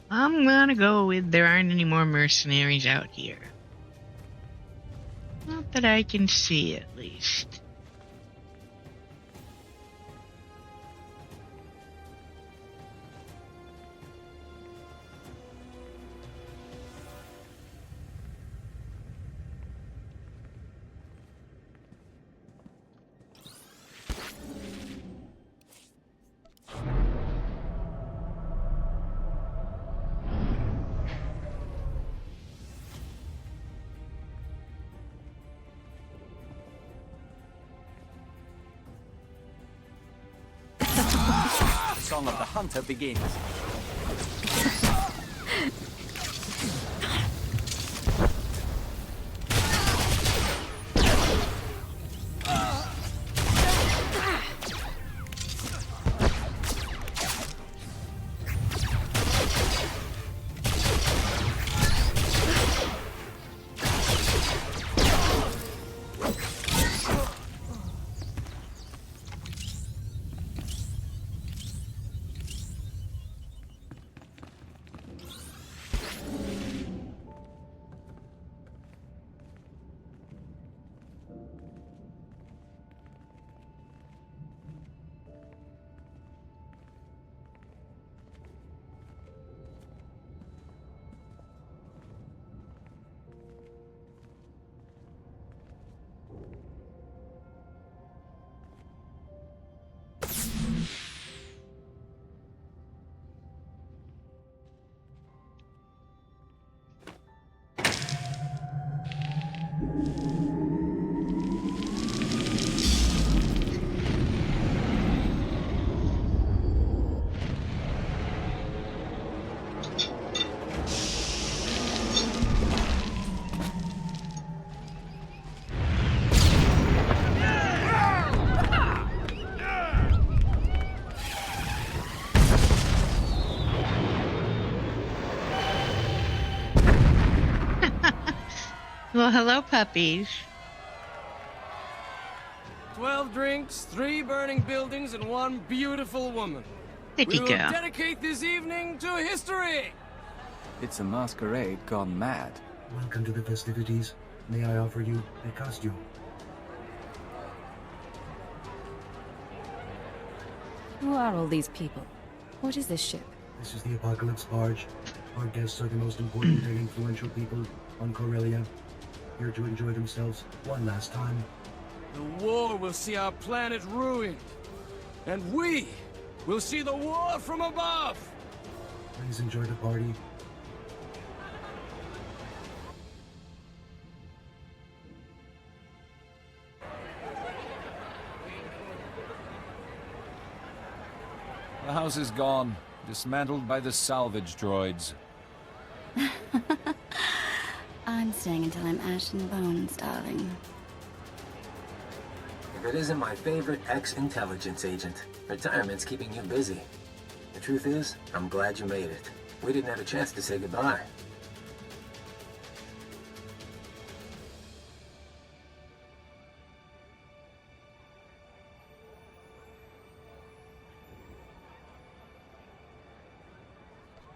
I'm gonna go with there aren't any more mercenaries out here. Not that I can see, at least. The song of the hunter begins. Well, hello, puppies. 12 drinks, 3 burning buildings, and 1 beautiful woman. There We you will go. dedicate this evening to history! It's a masquerade gone mad. Welcome to the festivities. May I offer you a costume? Who are all these people? What is this ship? This is the Apocalypse Barge. Our guests are the most important and influential people on Corellia, here to enjoy themselves one last time. The war will see our planet ruined, and we will see the war from above! Please enjoy the party. The house is gone, dismantled by the salvage droids. I'm staying until I'm ash and bones, darling. If it isn't my favorite ex-intelligence agent, retirement's keeping you busy. The truth is, I'm glad you made it. We didn't have a chance to say goodbye.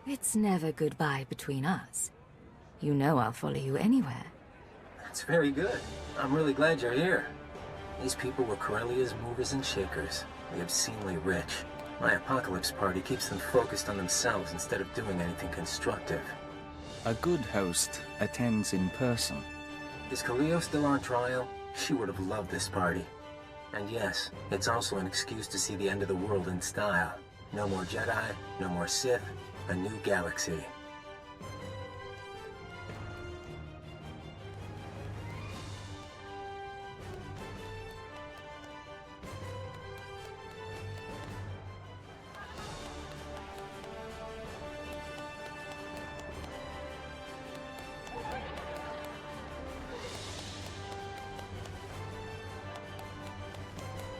It's never goodbye between us. You know I'll follow you anywhere. That's very good. I'm really glad you're here. These people were Corellia's movers and shakers, the obscenely rich. My apocalypse party keeps them focused on themselves instead of doing anything constructive. A good host attends in person. Is Kaleo still on trial? She would have loved this party. And yes, it's also an excuse to see the end of the world in style. No more Jedi, no more Sith, a new galaxy.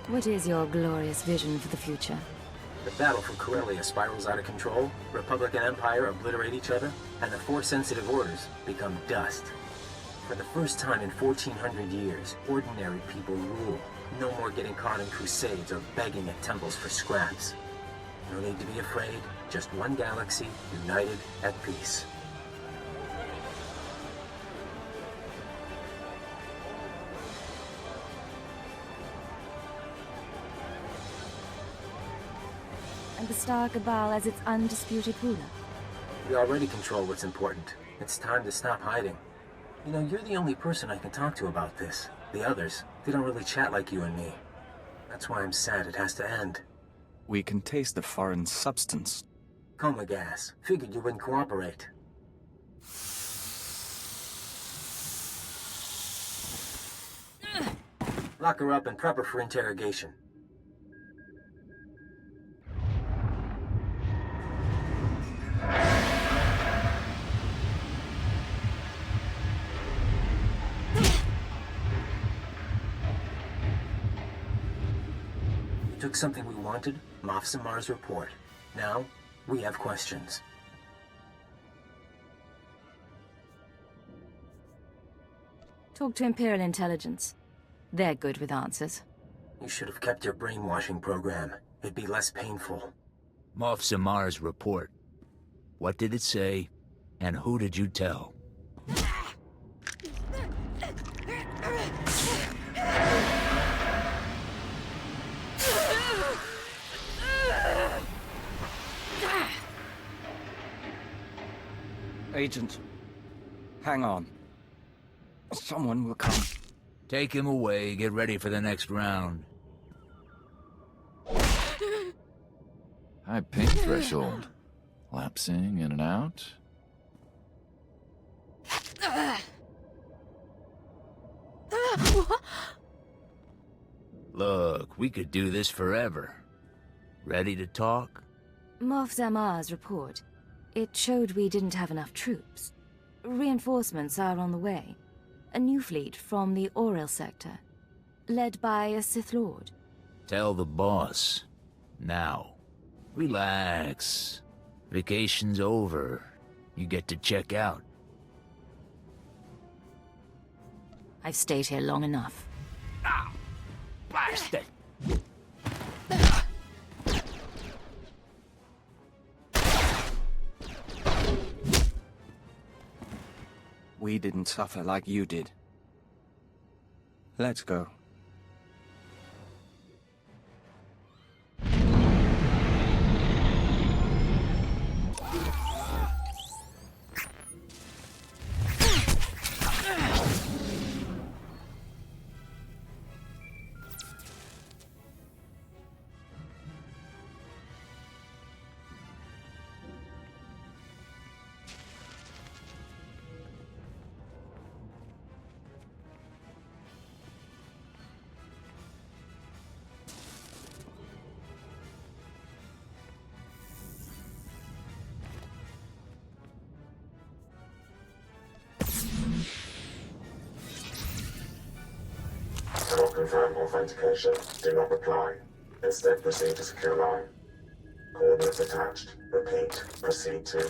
What is your glorious vision for the future? The battle for Corellia spirals out of control, Republic and Empire obliterate each other, and the Force-sensitive orders become dust. For the first time in 1400 years, ordinary people rule. No more getting caught in crusades or begging at temples for scraps. No need to be afraid, just one galaxy, united at peace. And the Star Cabal as its undisputed ruler? We already control what's important. It's time to stop hiding. You know, you're the only person I can talk to about this. The others, they don't really chat like you and me. That's why I'm sad it has to end. We can taste the foreign substance. Coma gas. Figured you wouldn't cooperate. Lock her up and prep her for interrogation. We took something we wanted, Moff Zamar's report. Now, we have questions. Talk to Imperial intelligence. They're good with answers. You should have kept your brainwashing program. It'd be less painful. Moff Zamar's report. What did it say, and who did you tell? Agent, hang on. Someone will come. Take him away, get ready for the next round. High pain threshold. Lapsing in and out. Look, we could do this forever. Ready to talk? Moff Zamar's report. It showed we didn't have enough troops. Reinforcements are on the way. A new fleet from the Oriel sector, led by a Sith Lord. Tell the boss. Now. Relax. Vacation's over. You get to check out. I've stayed here long enough. Ah! Blast it! We didn't suffer like you did. Let's go. Cannot confirm authentication. Do not reply. Instead, proceed to secure line. Coordinates attached. Repeat. Proceed to...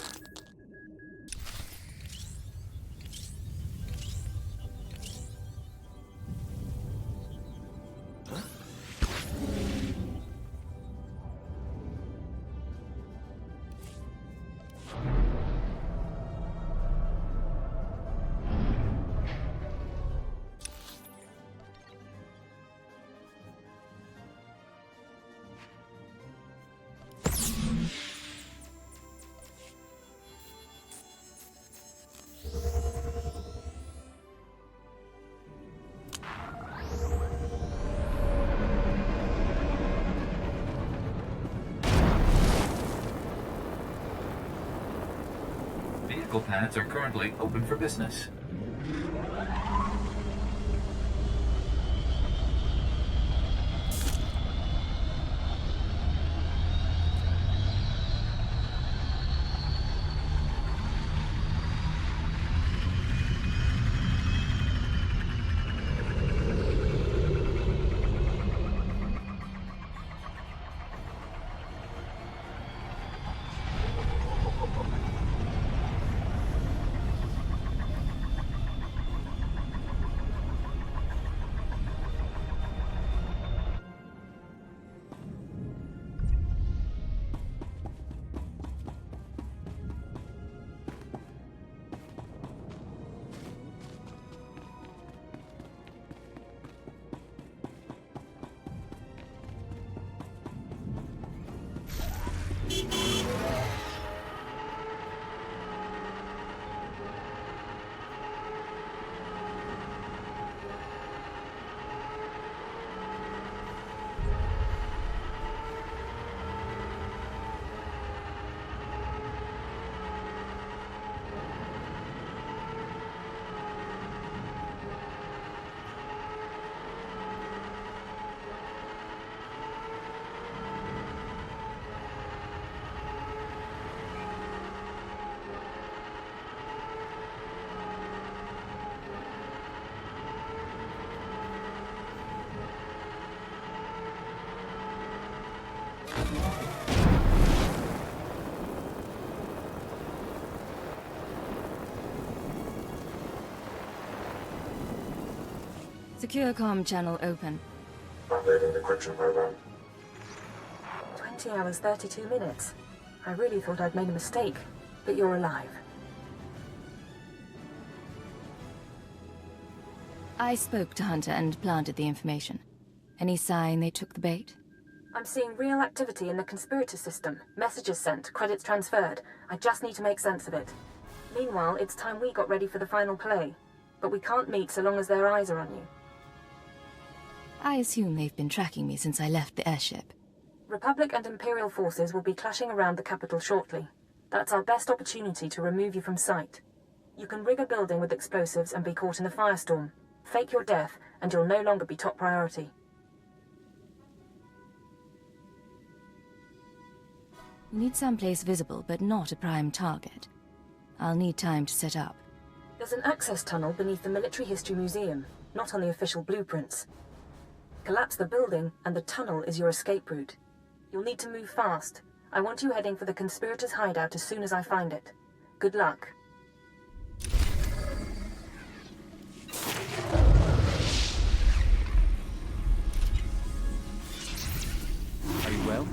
Vehicle pads are currently open for business. Secure comm channel open. Uploading decryption program. 20 hours, 32 minutes. I really thought I'd made a mistake, but you're alive. I spoke to Hunter and planted the information. Any sign they took the bait? I'm seeing real activity in the conspirator system. Messages sent, credits transferred. I just need to make sense of it. Meanwhile, it's time we got ready for the final play. But we can't meet so long as their eyes are on you. I assume they've been tracking me since I left the airship. Republic and Imperial forces will be clashing around the capital shortly. That's our best opportunity to remove you from sight. You can rig a building with explosives and be caught in a firestorm. Fake your death, and you'll no longer be top priority. We need someplace visible, but not a prime target. I'll need time to set up. There's an access tunnel beneath the Military History Museum, not on the official blueprints. Collapse the building, and the tunnel is your escape route. You'll need to move fast. I want you heading for the conspirators' hideout as soon as I find it. Good luck. Are you well?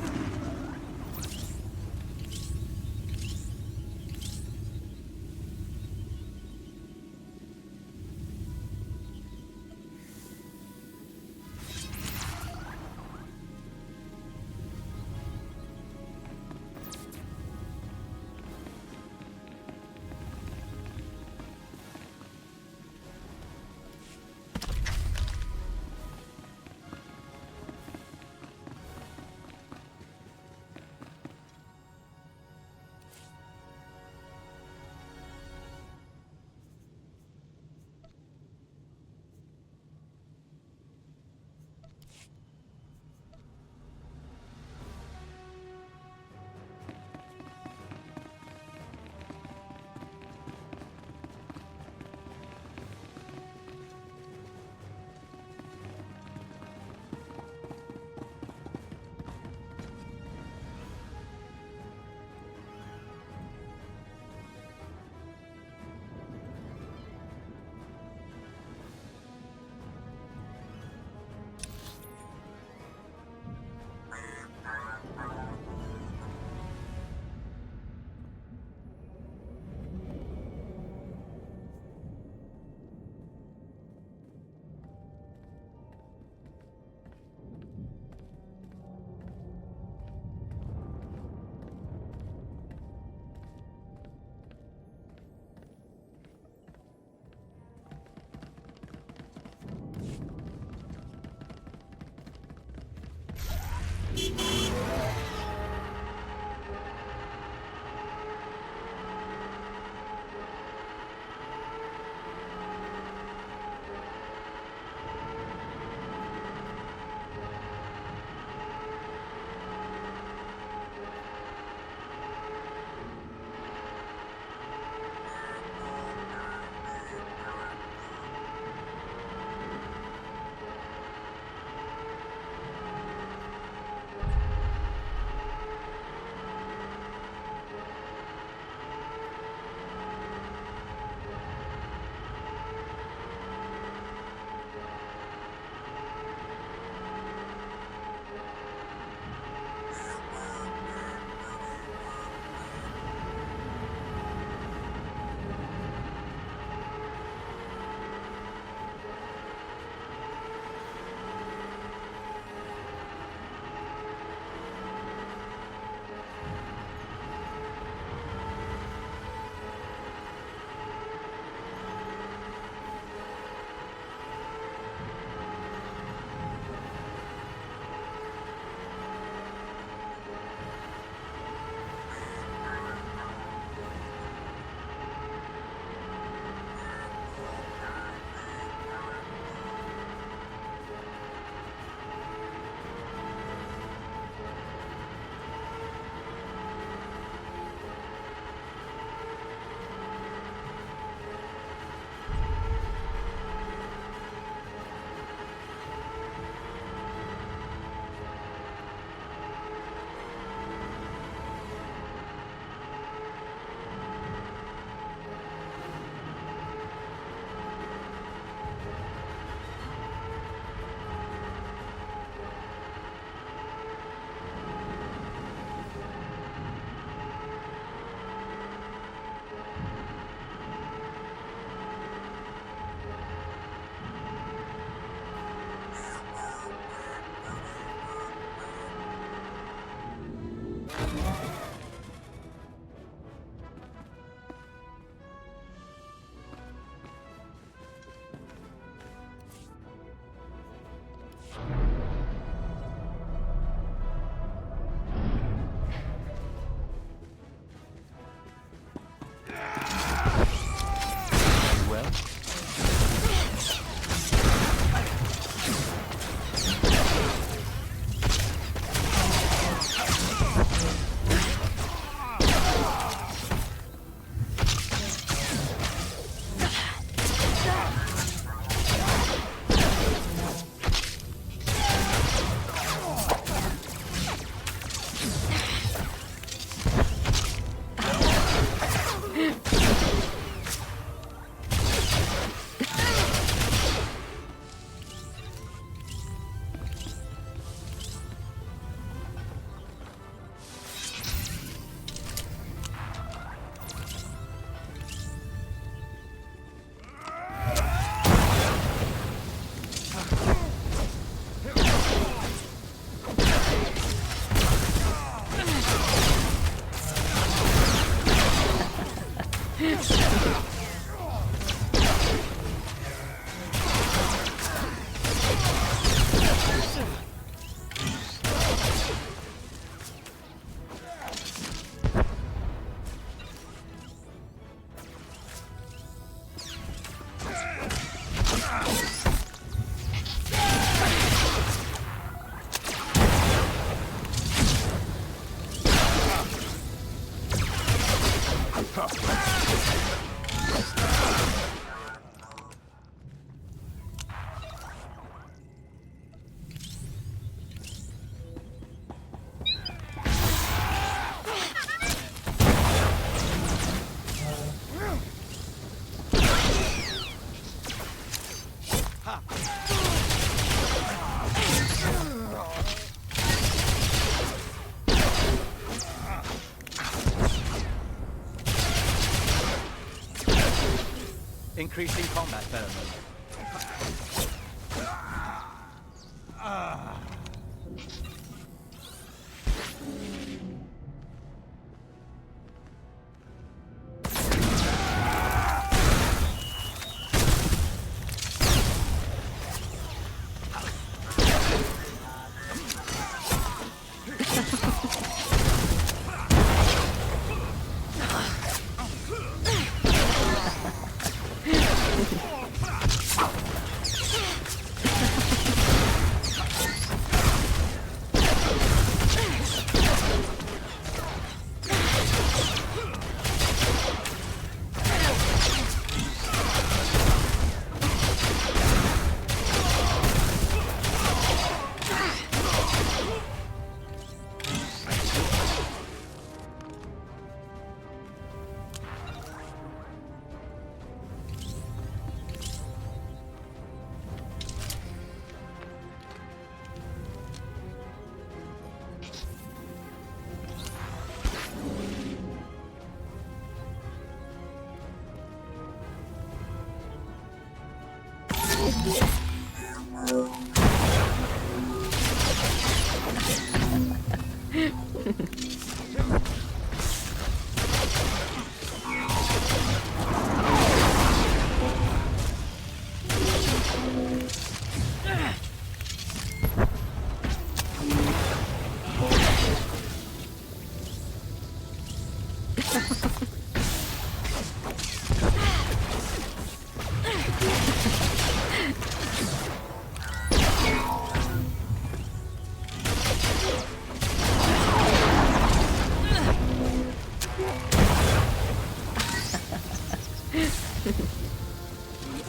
Increasing combat pheromone.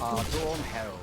Our Dawn Herald.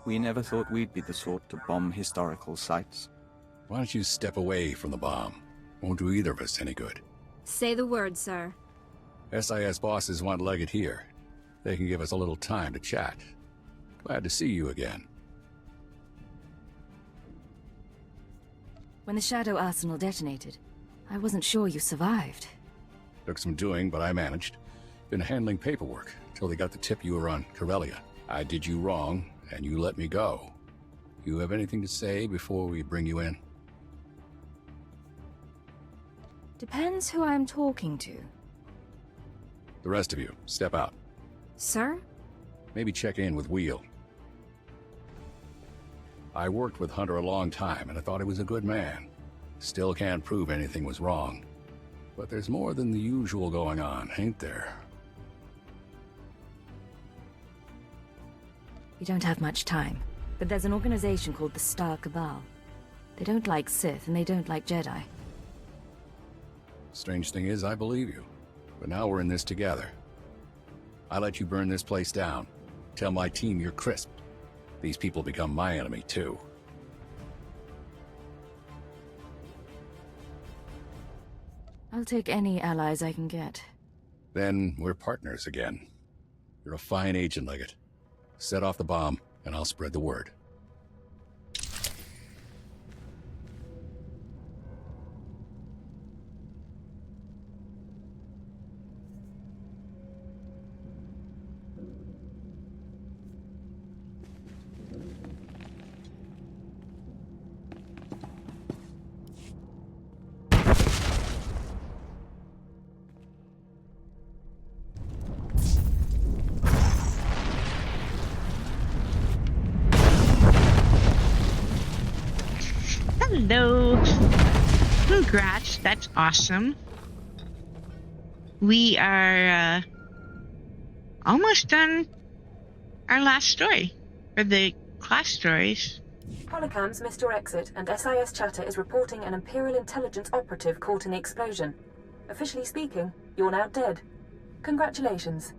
We never thought we'd be the sort to bomb historical sites. Why don't you step away from the bomb? Won't do either of us any good. Say the word, sir. SIS bosses want Leggett here. They can give us a little time to chat. Glad to see you again. When the Shadow Arsenal detonated, I wasn't sure you survived. Took some doing, but I managed. Been handling paperwork till they got the tip you were on Corellia. I did you wrong, and you let me go. You have anything to say before we bring you in? Depends who I'm talking to. The rest of you, step out. Sir? Maybe check in with Wheel. I worked with Hunter a long time, and I thought he was a good man. Still can't prove anything was wrong. But there's more than the usual going on, ain't there? We don't have much time, but there's an organization called the Star Cabal. They don't like Sith, and they don't like Jedi. Strange thing is, I believe you. But now we're in this together. I let you burn this place down. Tell my team you're crisp. These people become my enemy, too. I'll take any allies I can get. Then we're partners again. You're a fine agent, Leggett. Set off the bomb, and I'll spread the word. Hello. Congrats, that's awesome. We are almost done our last story for the class stories. Holocams missed your exit, and SIS chatter is reporting an Imperial intelligence operative caught in the explosion. Officially speaking, you're now dead. Congratulations.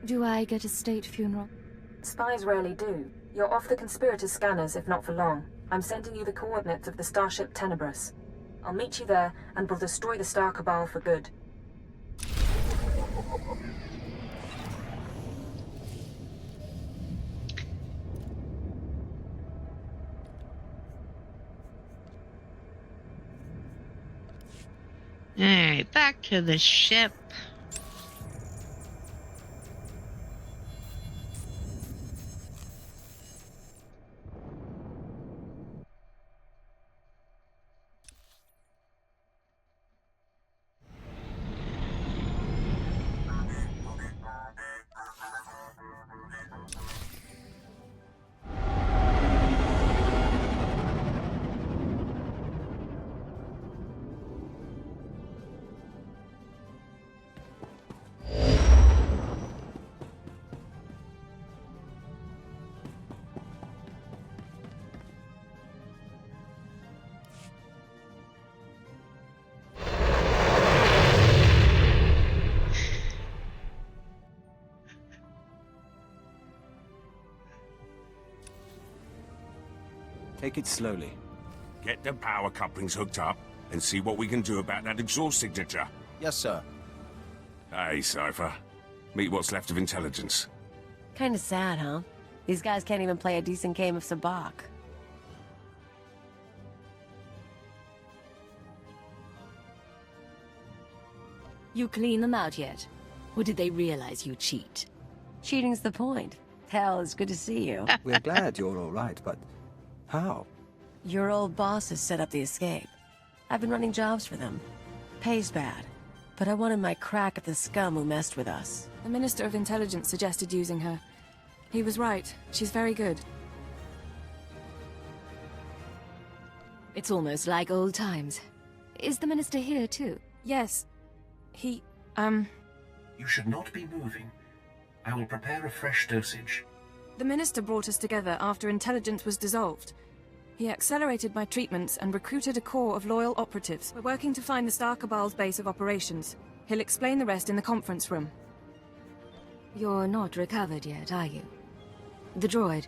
Do I get a state funeral? Spies rarely do. You're off the conspirators' scanners, if not for long. I'm sending you the coordinates of the starship Tenebrous. I'll meet you there, and we'll destroy the Star Cabal for good. Alright, back to the ship. Take it slowly. Get the power couplings hooked up and see what we can do about that exhaust signature. Yes, sir. Hey, Cypher. Meet what's left of intelligence. Kinda sad, huh? These guys can't even play a decent game of sabacc. You clean them out yet? Or did they realize you cheat? Cheating's the point. Hell, it's good to see you. We're glad you're all right, but how? Your old boss has set up the escape. I've been running jobs for them. Pay's bad, but I wanted my crack at the scum who messed with us. The Minister of Intelligence suggested using her. He was right. She's very good. It's almost like old times. Is the Minister here, too? Yes. He, You should not be moving. I will prepare a fresh dosage. The Minister brought us together after Intelligence was dissolved. He accelerated my treatments and recruited a corps of loyal operatives. We're working to find the Star Cabal's base of operations. He'll explain the rest in the conference room. You're not recovered yet, are you? The droid.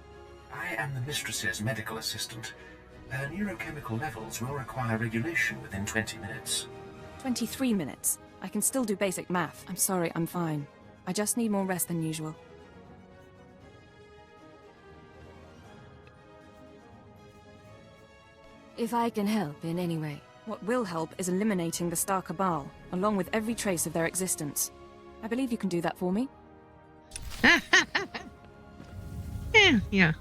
I am the mistress's medical assistant. Her neurochemical levels will require regulation within 20 minutes. 23 minutes. I can still do basic math. I'm sorry, I'm fine. I just need more rest than usual. If I can help in any way. What will help is eliminating the SWTOR Cabal, along with every trace of their existence. I believe you can do that for me. Yeah.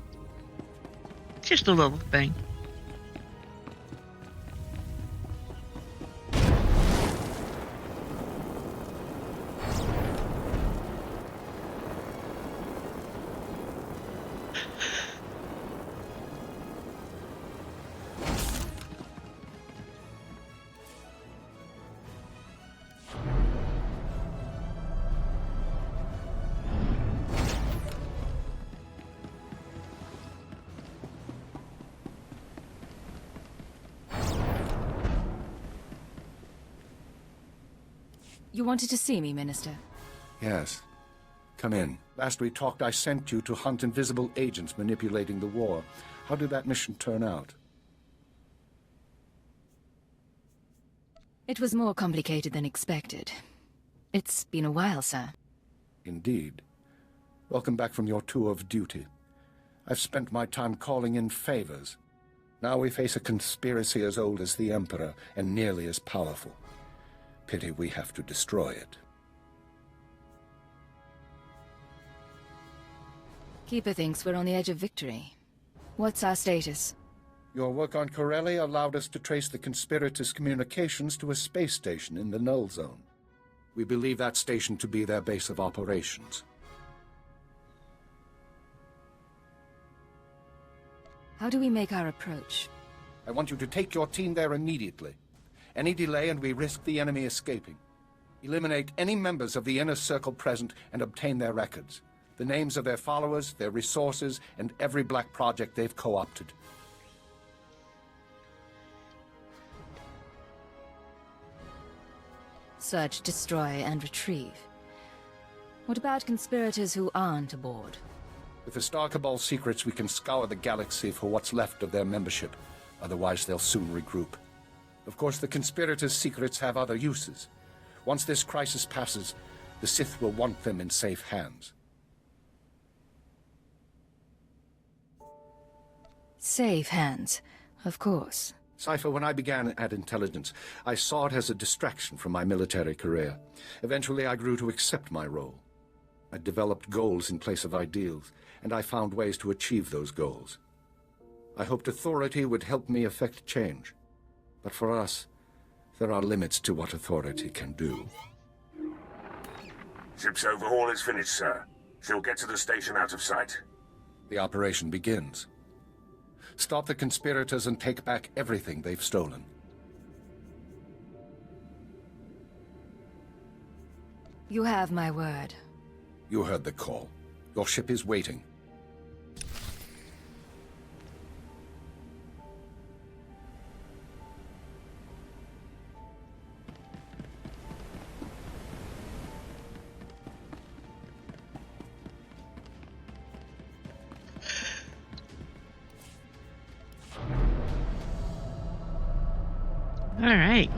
Just a little thing. You wanted to see me, Minister? Yes. Come in. Last we talked, I sent you to hunt invisible agents manipulating the war. How did that mission turn out? It was more complicated than expected. It's been a while, sir. Indeed. Welcome back from your tour of duty. I've spent my time calling in favors. Now we face a conspiracy as old as the Emperor and nearly as powerful. Pity we have to destroy it. Keeper thinks we're on the edge of victory. What's our status? Your work on Corellia allowed us to trace the conspirators' communications to a space station in the Null Zone. We believe that station to be their base of operations. How do we make our approach? I want you to take your team there immediately. Any delay and we risk the enemy escaping. Eliminate any members of the inner circle present and obtain their records. The names of their followers, their resources, and every black project they've co-opted. Search, destroy, and retrieve. What about conspirators who aren't aboard? With the SWTOR Cabal secrets, we can scour the galaxy for what's left of their membership. Otherwise, they'll soon regroup. Of course, the conspirators' secrets have other uses. Once this crisis passes, the Sith will want them in safe hands. Safe hands, of course. Cypher, when I began at Intelligence, I saw it as a distraction from my military career. Eventually, I grew to accept my role. I developed goals in place of ideals, and I found ways to achieve those goals. I hoped authority would help me effect change. But for us, there are limits to what authority can do. Ship's overhaul is finished, sir. She'll get to the station out of sight. The operation begins. Stop the conspirators and take back everything they've stolen. You have my word. You heard the call. Your ship is waiting. All right.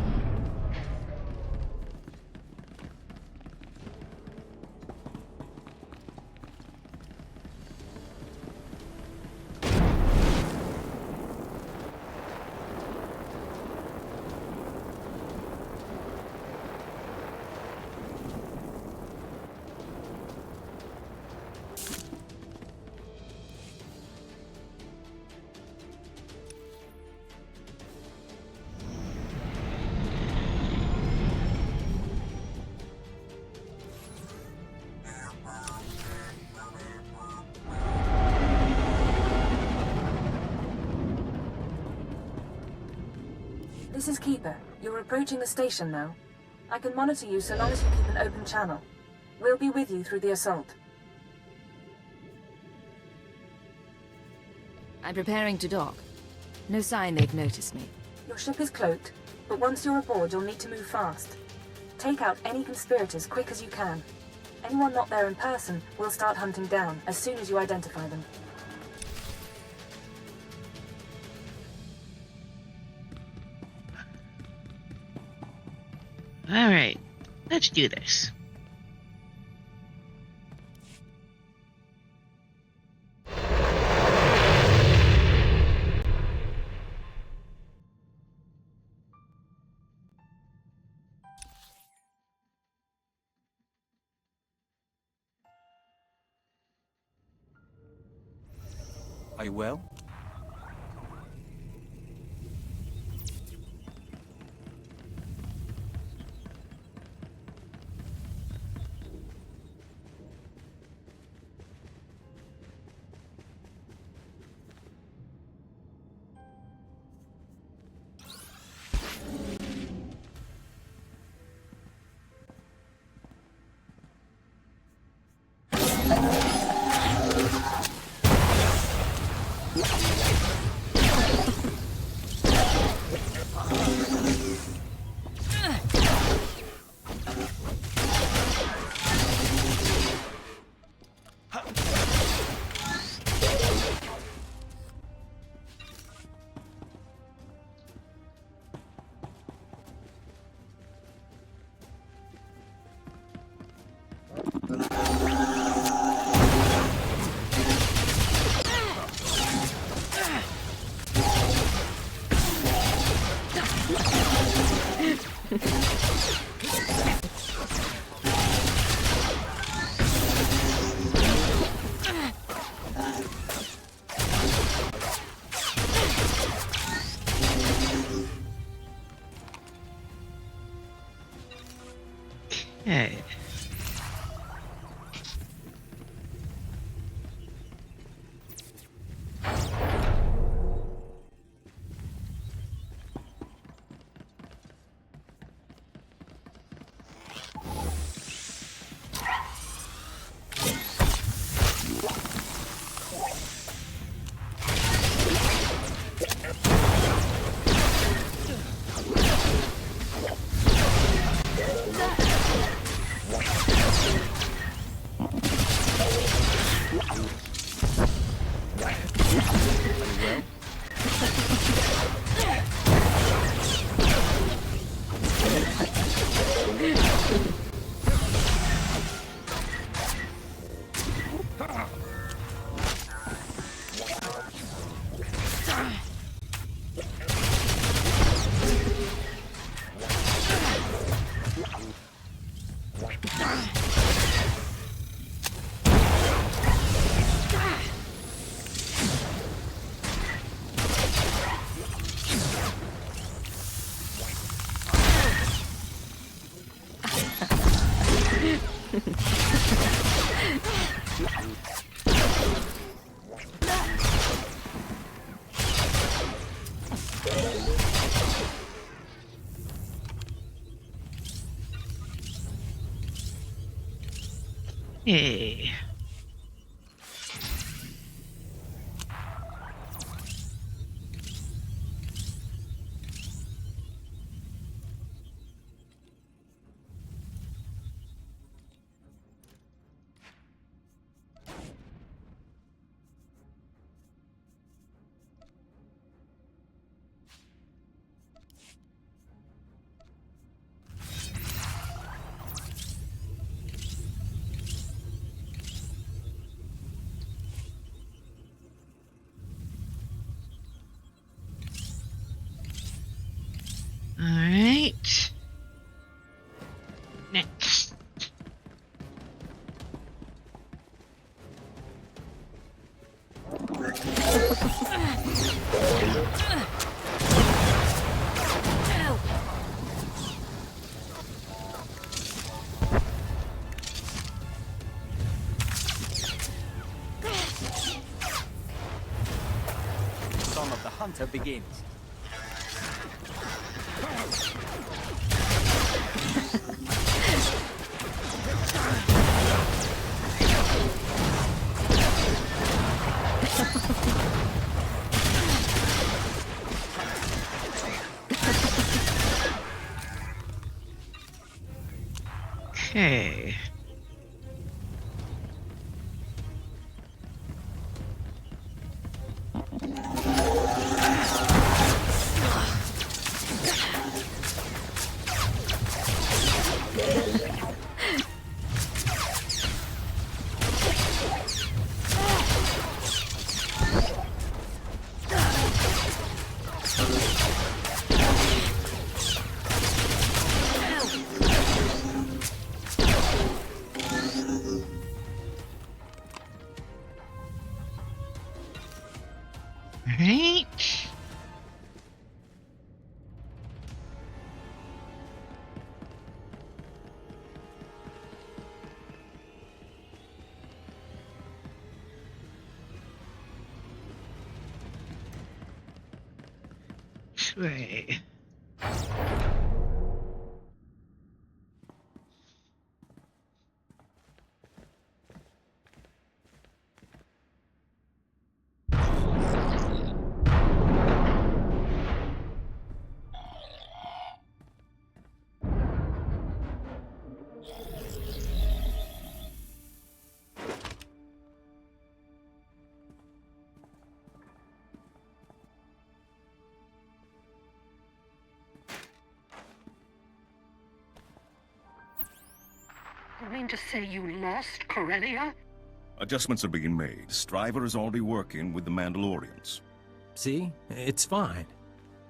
This is Keeper. You're approaching the station now. I can monitor you so long as you keep an open channel. We'll be with you through the assault. I'm preparing to dock. No sign they've noticed me. Your ship is cloaked, but once you're aboard, you'll need to move fast. Take out any conspirators quick as you can. Anyone not there in person, we'll start hunting down as soon as you identify them. All right, let's do this. Are you well? Okay. Hey. All right. Next. The song of the hunter begins. Okay. Right. You mean to say you lost Corellia? Adjustments are being made. Striver is already working with the Mandalorians. See? It's fine.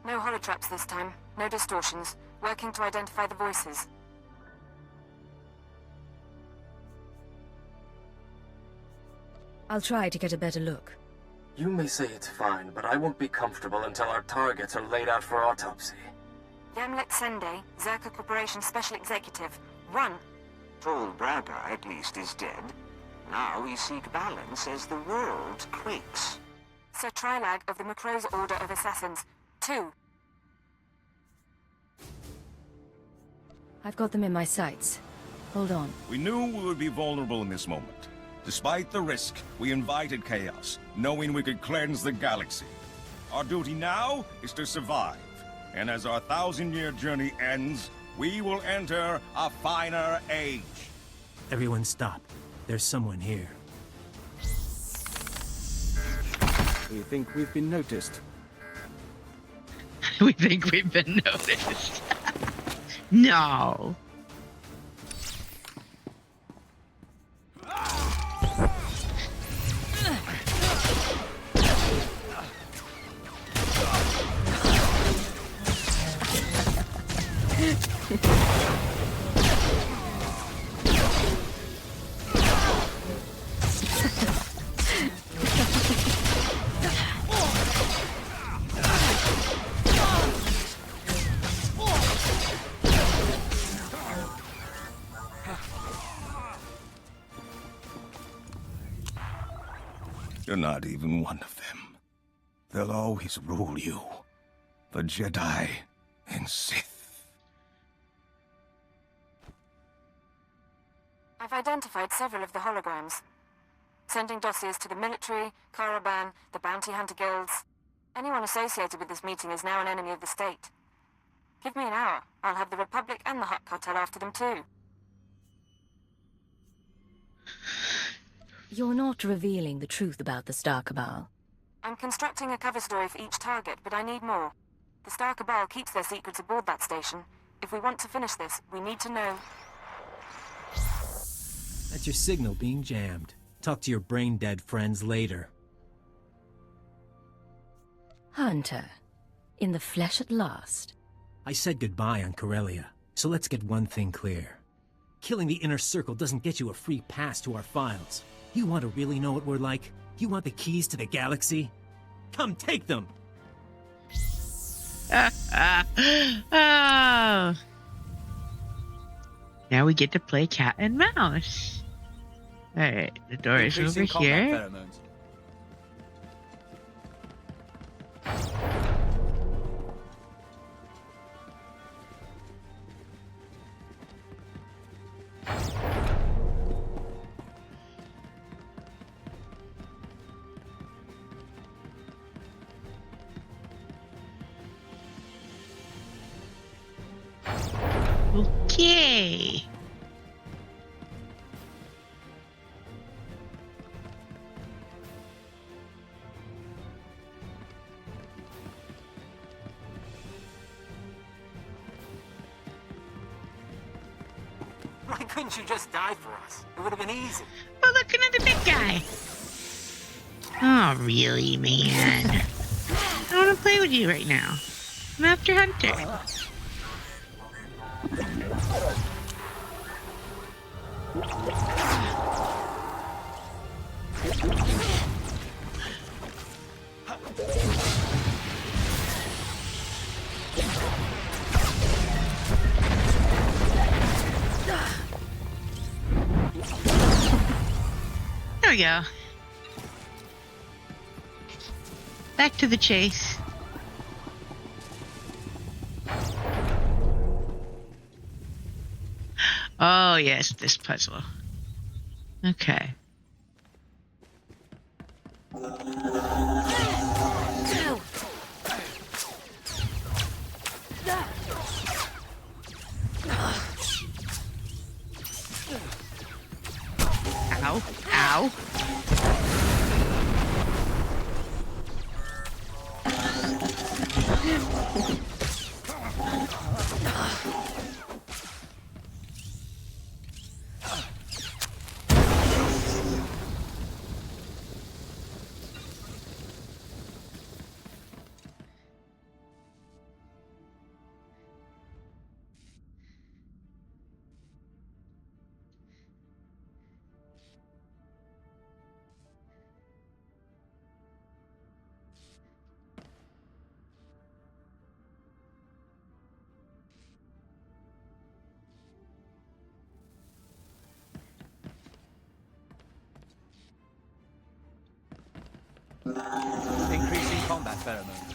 No holotraps this time. No distortions. Working to identify the voices. I'll try to get a better look. You may say it's fine, but I won't be comfortable until our targets are laid out for autopsy. Yamlet Sende, Zerka Corporation Special Executive. Run! Tall bragger, at least, is dead. Now we seek balance as the world quakes. Sir Trilag of the Macro's Order of Assassins. 2. I've got them in my sights. Hold on. We knew we would be vulnerable in this moment. Despite the risk, we invited chaos, knowing we could cleanse the galaxy. Our duty now is to survive. And as our 1,000-year journey ends, we will enter a finer age. Everyone stop. There's someone here. We think we've been noticed. We think we've been noticed. No. You're not even one of them. They'll always rule you. The Jedi and Sith. I've identified several of the holograms. Sending dossiers to the military, Caravan, the bounty hunter guilds. Anyone associated with this meeting is now an enemy of the state. Give me an hour. I'll have the Republic and the Hutt Cartel after them too. You're not revealing the truth about the Star Cabal. I'm constructing a cover story for each target, but I need more. The Star Cabal keeps their secrets aboard that station. If we want to finish this, we need to know. That's your signal being jammed. Talk to your brain-dead friends later. Hunter, in the flesh at last. I said goodbye on Corellia, so let's get one thing clear. Killing the Inner Circle doesn't get you a free pass to our files. You want to really know what we're like? You want the keys to the galaxy? Come take them! Oh. Now we get to play cat and mouse. Alright, the door is over here. Okay. Why couldn't you just die for us? It would have been easy. Oh, look, another big guy. Oh, really, man? I don't want to play with you right now. I'm after Hunter. There we go. Back to the chase. Oh, yes, this puzzle. Okay. Ow. Ow. Increasing combat pheromone.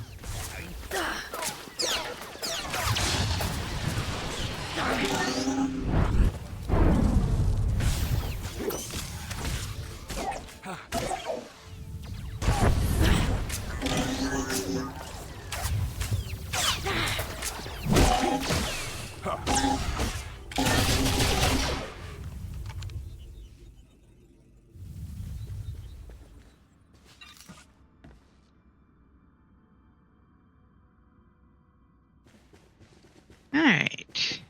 All right.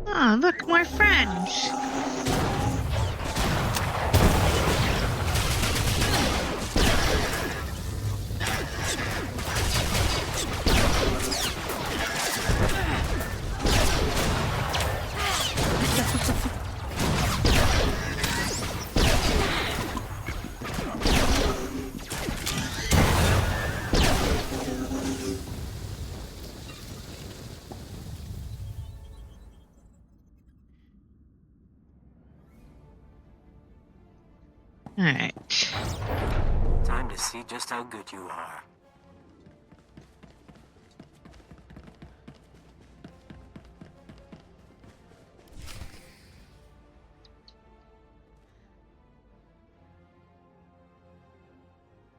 Oh, look, more friends. All right. Time to see just how good you are.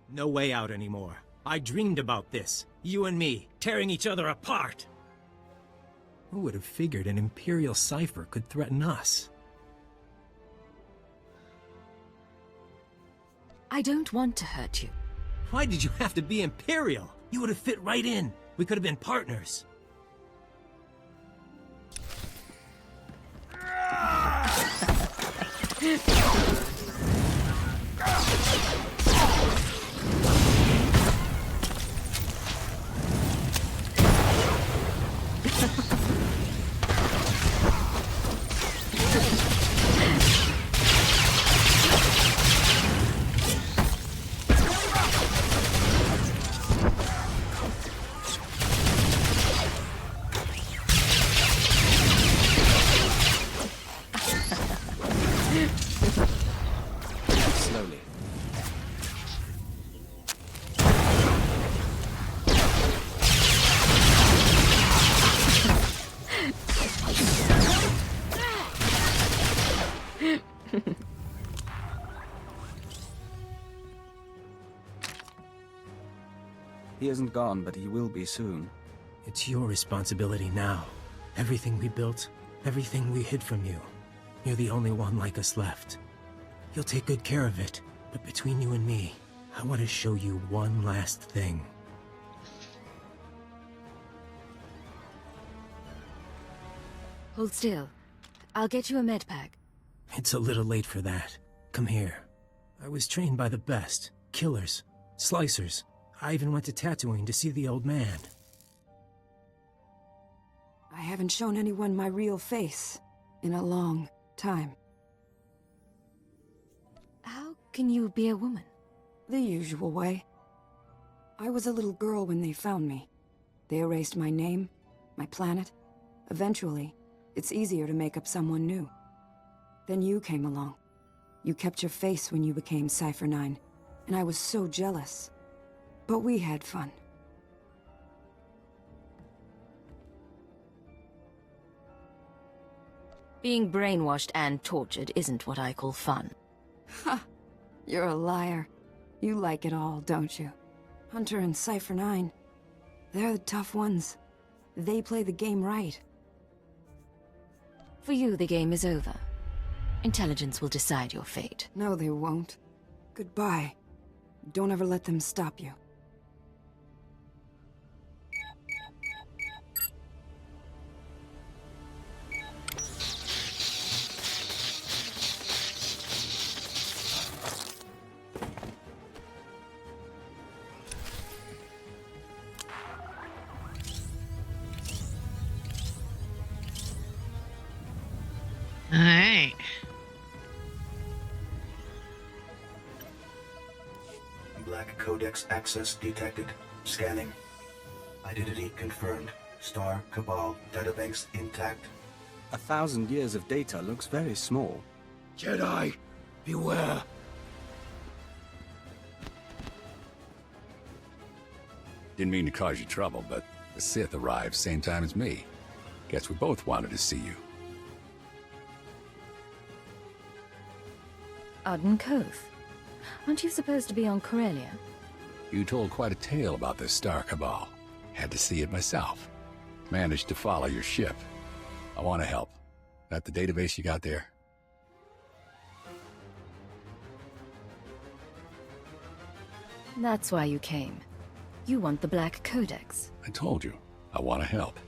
No way out anymore. I dreamed about this. You and me, tearing each other apart. Who would have figured an Imperial cipher could threaten us? I don't want to hurt you. Why did you have to be Imperial? You would have fit right in. We could have been partners. Slowly. He isn't gone, but he will be soon. It's your responsibility now. Everything we built, everything we hid from you. You're the only one like us left. You'll take good care of it, but between you and me, I want to show you one last thing. Hold still. I'll get you a med pack. It's a little late for that. Come here. I was trained by the best. Killers. Slicers. I even went to Tatooine to see the old man. I haven't shown anyone my real face in a long time. How can you be a woman? The usual way. I was a little girl when they found me. They erased my name, my planet. Eventually, it's easier to make up someone new. Then you came along. You kept your face when you became Cypher 9, and I was so jealous. But we had fun. Being brainwashed and tortured isn't what I call fun. Ha! You're a liar. You like it all, don't you? Hunter and Cypher 9. They're the tough ones. They play the game right. For you, the game is over. Intelligence will decide your fate. No, they won't. Goodbye. Don't ever let them stop you. Alright. Black Codex access detected. Scanning. Identity confirmed. Star Cabal databanks intact. 1,000 years of data looks very small. Jedi, beware. Didn't mean to cause you trouble, but the Sith arrived same time as me. Guess we both wanted to see you. Arden Koth. Aren't you supposed to be on Corellia? You told quite a tale about this Star Cabal. Had to see it myself. Managed to follow your ship. I want to help. That the database you got there? That's why you came. You want the Black Codex. I told you, I want to help.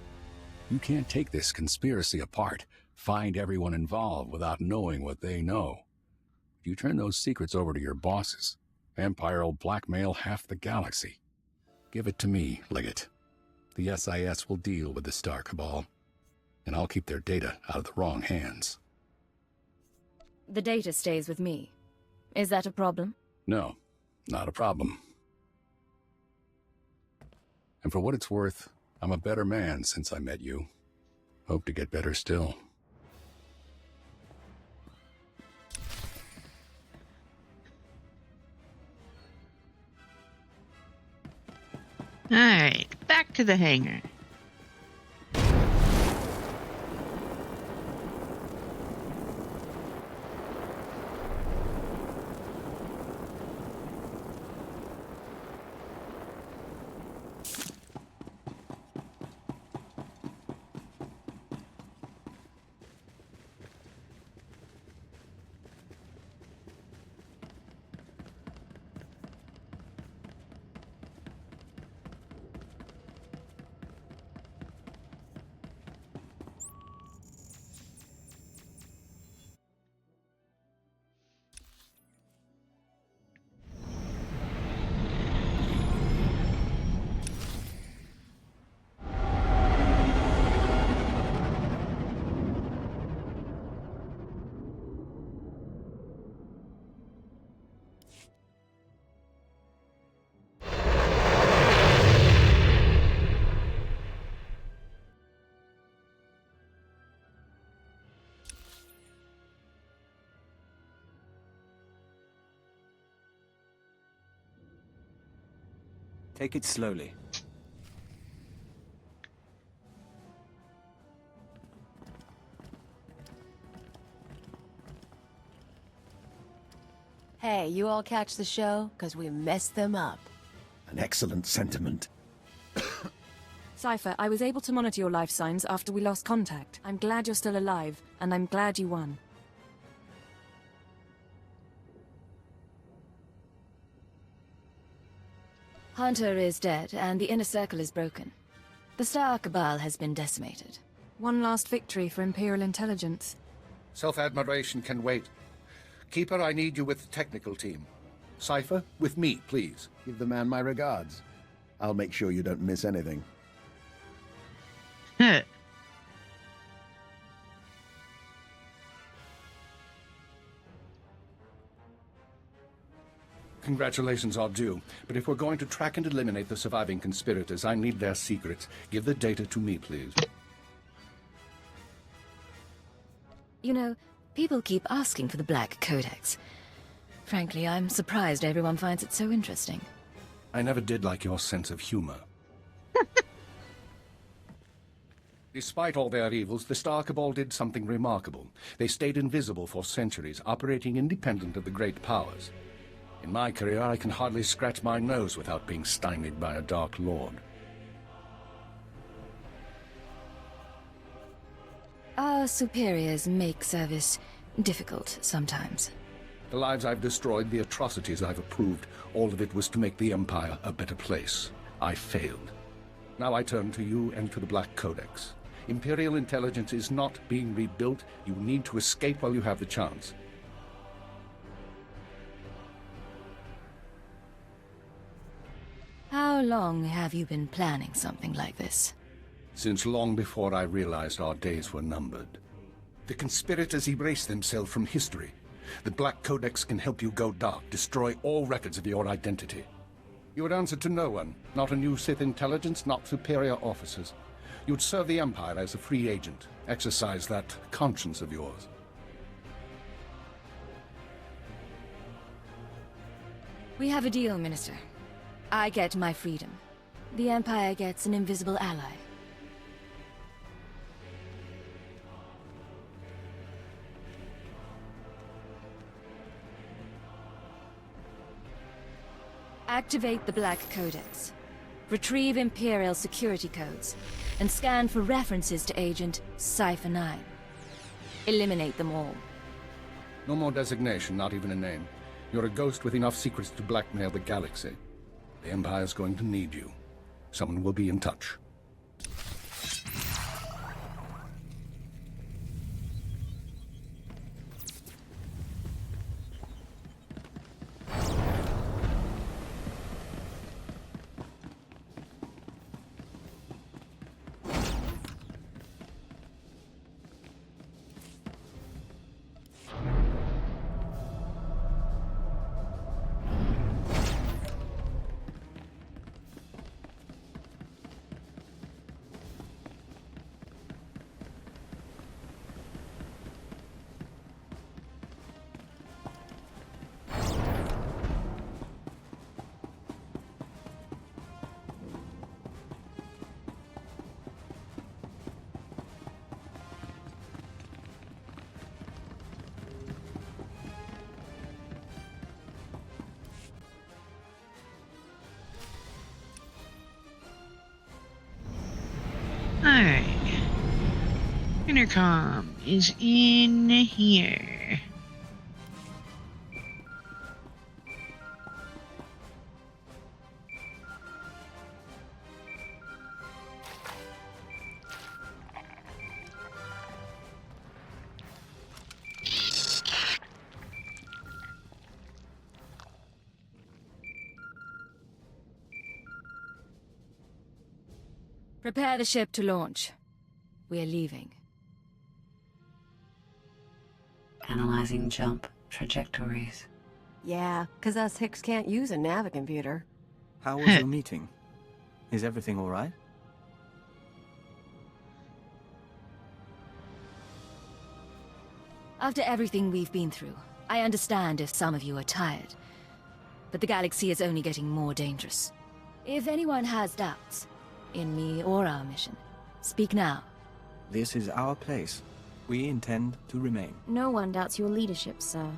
You can't take this conspiracy apart, find everyone involved without knowing what they know. If you turn those secrets over to your bosses, Empire will blackmail half the galaxy. Give it to me, Liggett. The SIS will deal with the Star Cabal, and I'll keep their data out of the wrong hands. The data stays with me. Is that a problem? No, not a problem. And for what it's worth, I'm a better man since I met you. Hope to get better still. Alright, back to the hangar. Take it slowly. Hey, you all catch the show? 'Cause we messed them up. An excellent sentiment. Cypher, I was able to monitor your life signs after we lost contact. I'm glad you're still alive, and I'm glad you won. Hunter is dead, and the inner circle is broken. The Star Cabal has been decimated. One last victory for Imperial intelligence. Self-admiration can wait. Keeper, I need you with the technical team. Cypher, with me, please. Give the man my regards. I'll make sure you don't miss anything. Congratulations are due, but if we're going to track and eliminate the surviving conspirators, I need their secrets. Give the data to me, please. You know, people keep asking for the Black Codex. Frankly, I'm surprised everyone finds it so interesting. I never did like your sense of humor. Despite all their evils, the Star Cabal did something remarkable. They stayed invisible for centuries, operating independent of the great powers. In my career, I can hardly scratch my nose without being stymied by a Dark Lord. Our superiors make service difficult sometimes. The lives I've destroyed, the atrocities I've approved, all of it was to make the Empire a better place. I failed. Now I turn to you and to the Black Codex. Imperial intelligence is not being rebuilt. You need to escape while you have the chance. How long have you been planning something like this? Since long before I realized our days were numbered. The conspirators erased themselves from history. The Black Codex can help you go dark, destroy all records of your identity. You would answer to no one, not a new Sith intelligence, not superior officers. You'd serve the Empire as a free agent, exercise that conscience of yours. We have a deal, Minister. I get my freedom. The Empire gets an invisible ally. Activate the Black Codex. Retrieve Imperial security codes, and scan for references to Agent Cypher 9. Eliminate them all. No more designation, not even a name. You're a ghost with enough secrets to blackmail the galaxy. The Empire's going to need you. Someone will be in touch. Alright. Intercom is in here. Prepare the ship to launch. We're leaving. Analyzing jump trajectories. Yeah, 'cause us Hicks can't use a navicomputer. How was your meeting? Is everything all right? After everything we've been through, I understand if some of you are tired. But the galaxy is only getting more dangerous. If anyone has doubts, in me or our mission, speak now. This is our place. We intend to remain. No one doubts your leadership, sir.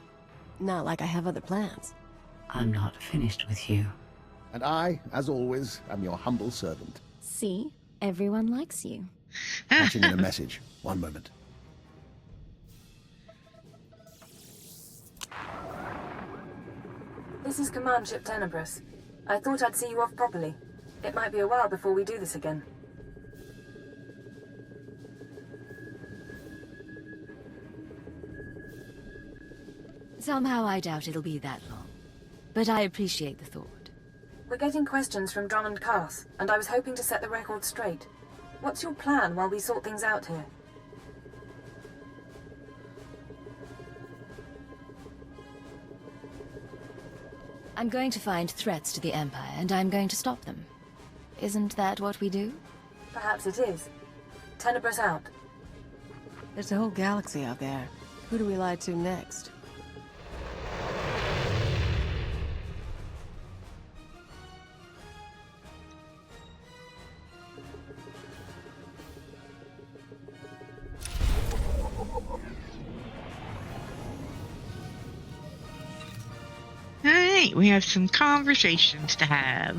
Not like I have other plans. I'm not finished with you. And I, as always, am your humble servant. See? Everyone likes you. Patching in a message. One moment. This is Command Ship Tenebris. I thought I'd see you off properly. It might be a while before we do this again. Somehow I doubt it'll be that long. But I appreciate the thought. We're getting questions from Drummond Cass, and I was hoping to set the record straight. What's your plan while we sort things out here? I'm going to find threats to the Empire, and I'm going to stop them. Isn't that what we do? Perhaps it is. Tenebris out. There's a whole galaxy out there. Who do we lie to next? right, we have some conversations to have.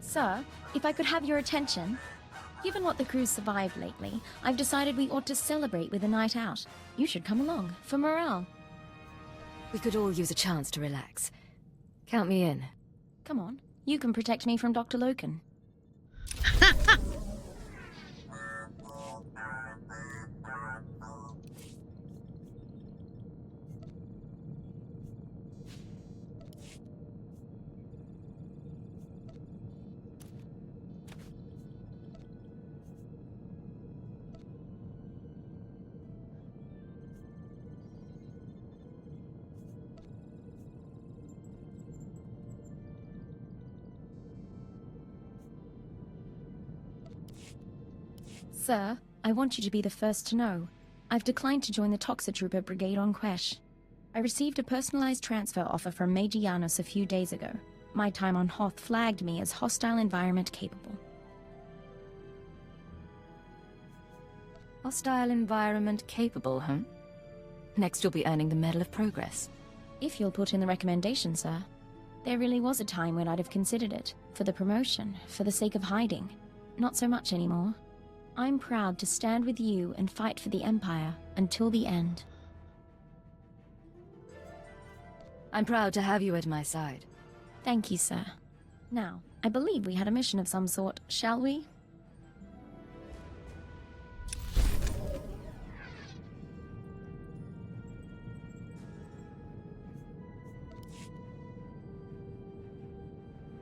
Sir, if I could have your attention. Given what the crew's survived lately, I've decided we ought to celebrate with a night out. You should come along, for morale. We could all use a chance to relax. Count me in. Come on, you can protect me from Dr. Loken. Sir, I want you to be the first to know. I've declined to join the Toxitrooper Brigade on Quesh. I received a personalized transfer offer from Major Janos a few days ago. My time on Hoth flagged me as hostile environment capable. Hostile environment capable, huh? Next you'll be earning the Medal of Progress. If you'll put in the recommendation, sir. There really was a time when I'd have considered it. For the promotion, for the sake of hiding. Not so much anymore. I'm proud to stand with you and fight for the Empire until the end. I'm proud to have you at my side. Thank you, sir. Now, I believe we had a mission of some sort, shall we?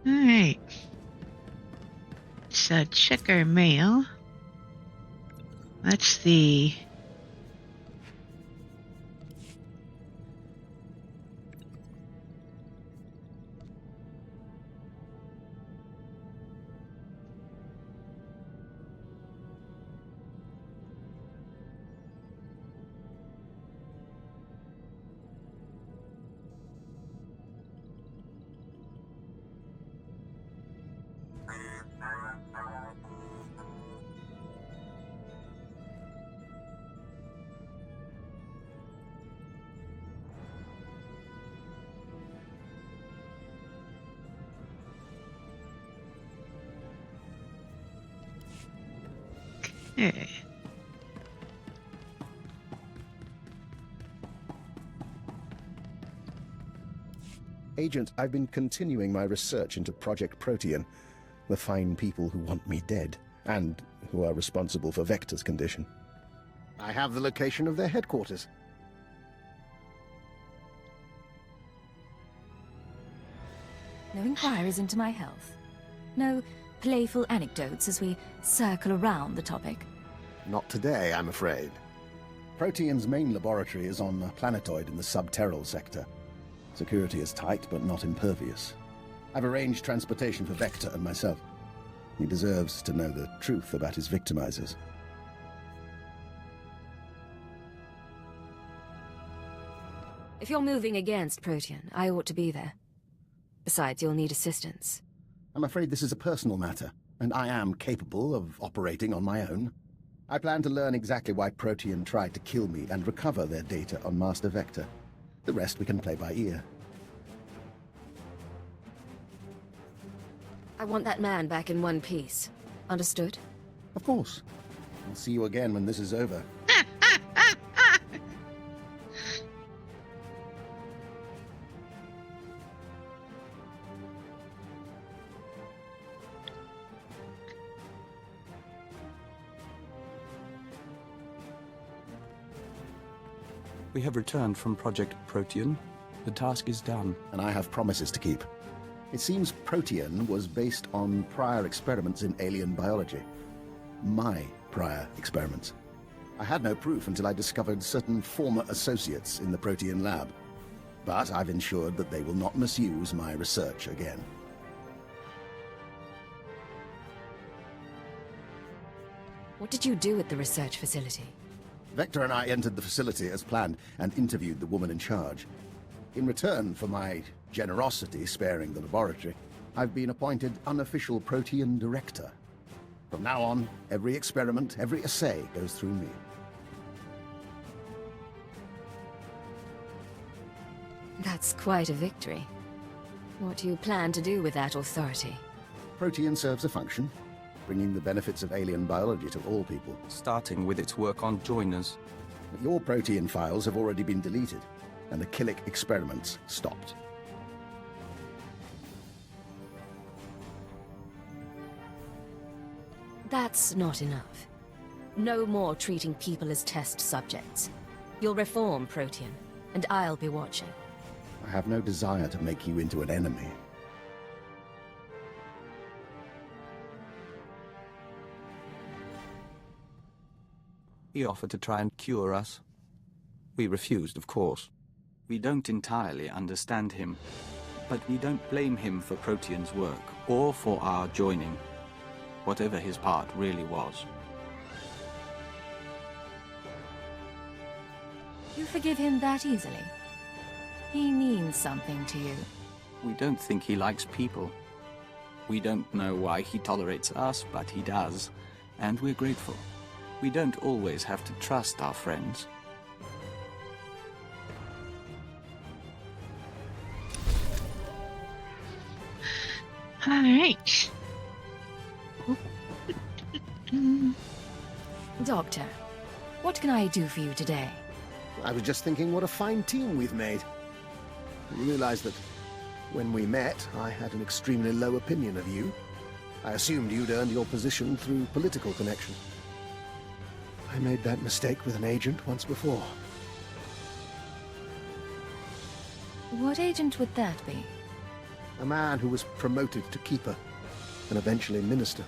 Alright. So check our mail. That's the... Okay. Agent, I've been continuing my research into Project Protean, the fine people who want me dead, and who are responsible for Vector's condition. I have the location of their headquarters. No inquiries into my health. No playful anecdotes as we circle around the topic. Not today, I'm afraid. Protean's main laboratory is on a planetoid in the subterral sector. Security is tight, but not impervious. I've arranged transportation for Vector and myself. He deserves to know the truth about his victimizers. If you're moving against Protean, I ought to be there. Besides, you'll need assistance. I'm afraid this is a personal matter, and I am capable of operating on my own. I plan to learn exactly why Protean tried to kill me and recover their data on Master Vector. The rest we can play by ear. I want that man back in one piece. Understood? Of course. I'll see you again when this is over. We have returned from Project Protean. The task is done. And I have promises to keep. It seems Protean was based on prior experiments in alien biology. My prior experiments. I had no proof until I discovered certain former associates in the Protean lab. But I've ensured that they will not misuse my research again. What did you do at the research facility? Vector and I entered the facility as planned and interviewed the woman in charge. In return for my generosity sparing the laboratory, I've been appointed unofficial Protean director. From now on, every experiment, every assay goes through me. That's quite a victory. What do you plan to do with that authority? Protean serves a function, bringing the benefits of alien biology to all people. Starting with its work on joiners. But your Protean files have already been deleted, and the Killick experiments stopped. That's not enough. No more treating people as test subjects. You'll reform Protean, and I'll be watching. I have no desire to make you into an enemy. He offered to try and cure us. We refused, of course. We don't entirely understand him, but we don't blame him for Protean's work, or for our joining, whatever his part really was. You forgive him that easily? He means something to you. We don't think he likes people. We don't know why he tolerates us, but he does, and we're grateful. We don't always have to trust our friends. All right. Doctor, what can I do for you today? I was just thinking what a fine team we've made. I realized that when we met, I had an extremely low opinion of you. I assumed you'd earned your position through political connection. I made that mistake with an agent once before. What agent would that be? A man who was promoted to keeper, and eventually minister.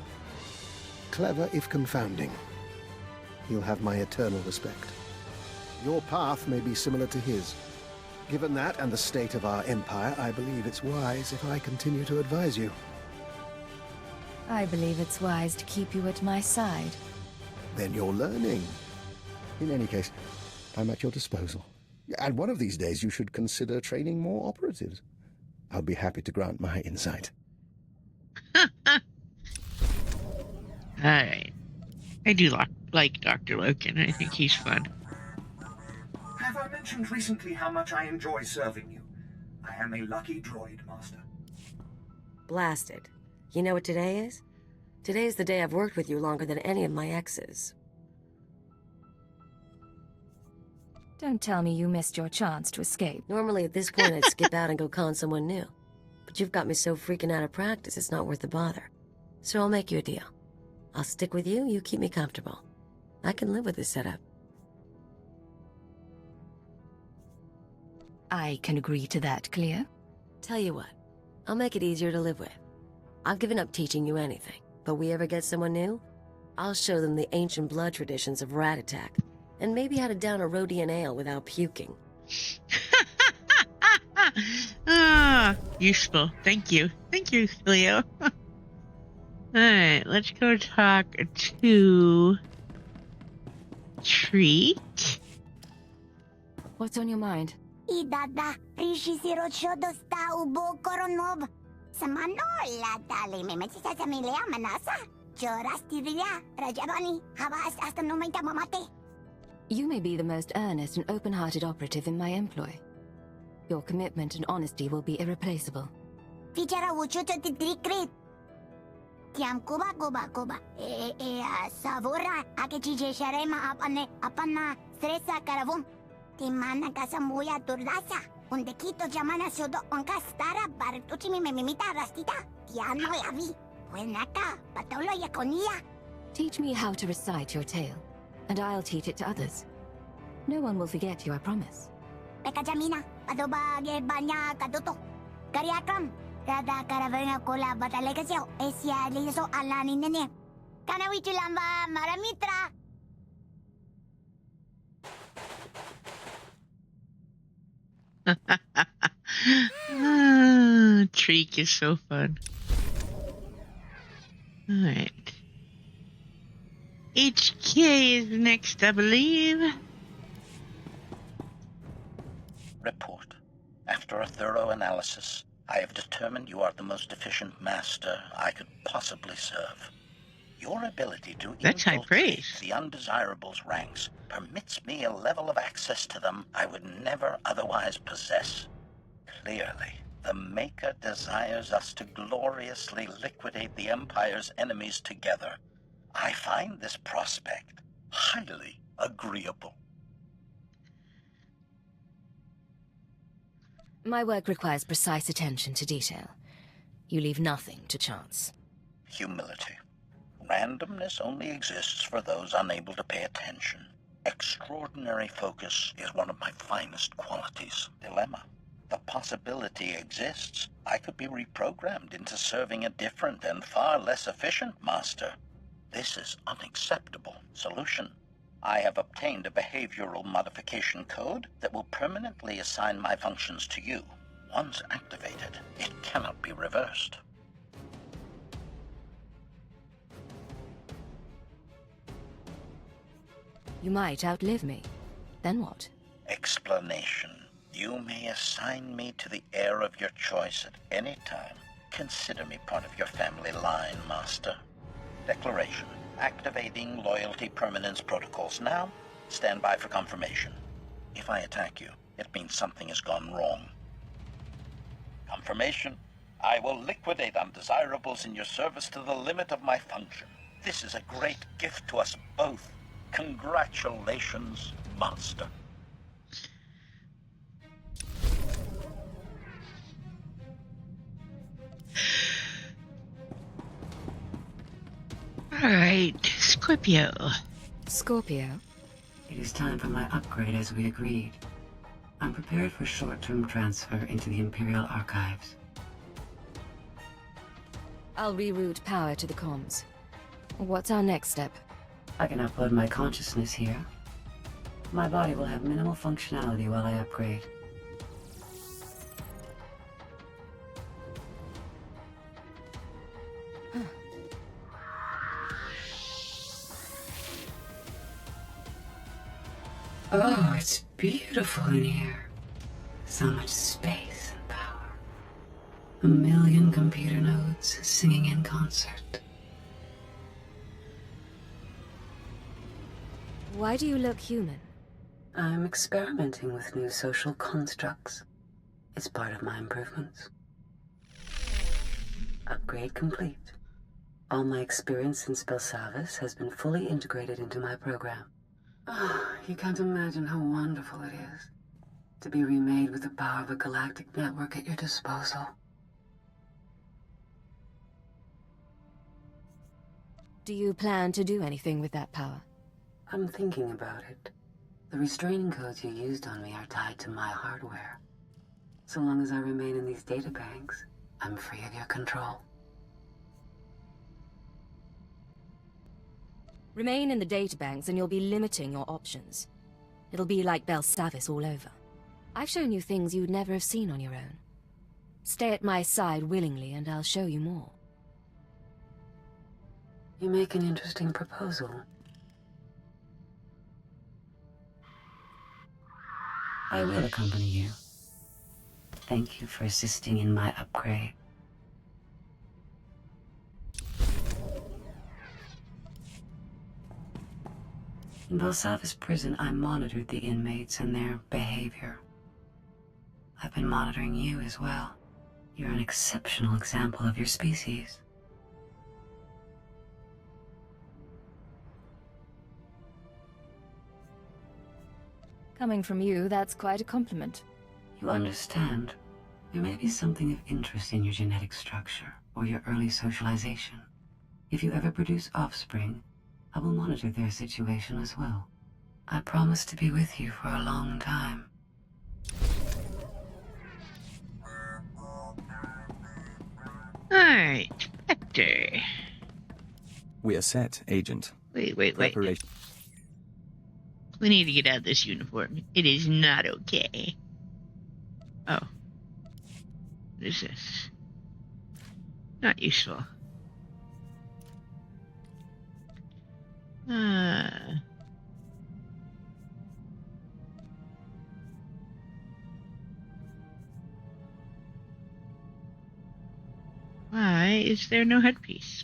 Clever if confounding. He'll have my eternal respect. Your path may be similar to his. Given that and the state of our empire, I believe it's wise if I continue to advise you. I believe it's wise to keep you at my side. Then you're learning. In any case, I'm at your disposal. And one of these days you should consider training more operatives. I'll be happy to grant my insight. All right. I do like Dr. Loken. I think he's fun. Have I mentioned recently how much I enjoy serving you? I am a lucky droid, Master. Blasted. You know what today is? Today is the day I've worked with you longer than any of my exes. Don't tell me you missed your chance to escape. Normally at this point I'd skip out and go con someone new. But you've got me so freaking out of practice it's not worth the bother. So I'll make you a deal. I'll stick with you, you keep me comfortable. I can live with this setup. I can agree to that, Cleo. Tell you what, I'll make it easier to live with. I've given up teaching you anything, but we ever get someone new, I'll show them the ancient blood traditions of rat attack, and maybe how to down a Rhodian ale without puking. Useful. Thank you. Thank you, Cleo. Alright, let's go talk to Treat. What's on your mind? Idada, Rishishiro Shodosta Ubo Koronov. Samanola Dali Memetisa Samilia Manasa. Jorastiria, Rajabani, Havas Astanomita Mamate. You may be the most earnest and open-hearted operative in my employ. Your commitment and honesty will be irreplaceable. Fichara Wuchuto Tidrikrit. Tiam Kuba Kuba Kuba. Savora, Akechi Sharema Apana, Stresa Caravon. Timana Casamuya Turdasa. Undequito Yamana Sodo Oncastara, Bartuchimi Mimita Rastita. Tiano Yavi. Buenaka, Patolo Yaconia. Teach me how to recite your tale, and I'll teach it to others. No one will forget you, I promise. Pekajamina, Padobage Banya Kaduto. Kariakram, Rada Caravana Cola Batalegasio, Esia Liso Alani Nene. Kanawichulamba Maramitra. Treek is so fun. Alright. HK is next, I believe. Report. After a thorough analysis, I have determined you are the most efficient master I could possibly serve. Your ability to infiltrate the undesirables ranks permits me a level of access to them I would never otherwise possess. Clearly, The Maker desires us to gloriously liquidate the Empire's enemies together. I find this prospect highly agreeable. My work requires precise attention to detail. You leave nothing to chance. Humility. Randomness only exists for those unable to pay attention. Extraordinary focus is one of my finest qualities. Dilemma. The possibility exists I could be reprogrammed into serving a different and far less efficient master. This is unacceptable. Solution. I have obtained a behavioral modification code that will permanently assign my functions to you. Once activated, it cannot be reversed. You might outlive me. Then what? Explanation. You may assign me to the heir of your choice at any time. Consider me part of your family line, Master. Declaration. Activating loyalty permanence protocols now. Stand by for confirmation. If I attack you, it means something has gone wrong. Confirmation. I will liquidate undesirables in your service to the limit of my function. This is a great gift to us both. Congratulations, Master. Alright, Scorpio. Scorpio? It is time for my upgrade as we agreed. I'm prepared for short-term transfer into the Imperial archives. I'll reroute power to the comms. What's our next step? I can upload my consciousness here. My body will have minimal functionality while I upgrade. Oh, it's beautiful in here. So much space and power. 1 million computer nodes singing in concert. Why do you look human? I'm experimenting with new social constructs. It's part of my improvements. Upgrade complete. All my experience in Spellsavis has been fully integrated into my program. Oh, you can't imagine how wonderful it is to be remade with the power of a galactic network at your disposal. Do you plan to do anything with that power? I'm thinking about it. The restraining codes you used on me are tied to my hardware. So long as I remain in these databanks, I'm free of your control. Remain in the databanks and you'll be limiting your options. It'll be like Belsavis all over. I've shown you things you'd never have seen on your own. Stay at my side willingly and I'll show you more. You make an interesting proposal. I will accompany you. Thank you for assisting in my upgrade. In Belsavis prison, I monitored the inmates and their behavior. I've been monitoring you as well. You're an exceptional example of your species. Coming from you, that's quite a compliment. You understand. There may be something of interest in your genetic structure or your early socialization. If you ever produce offspring, I will monitor their situation as well. I promise to be with you for a long time. Alright, Vector. We are set, Agent. Wait. We need to get out of this uniform. It is not okay. Oh. What is this? Not useful. Why is there no headpiece?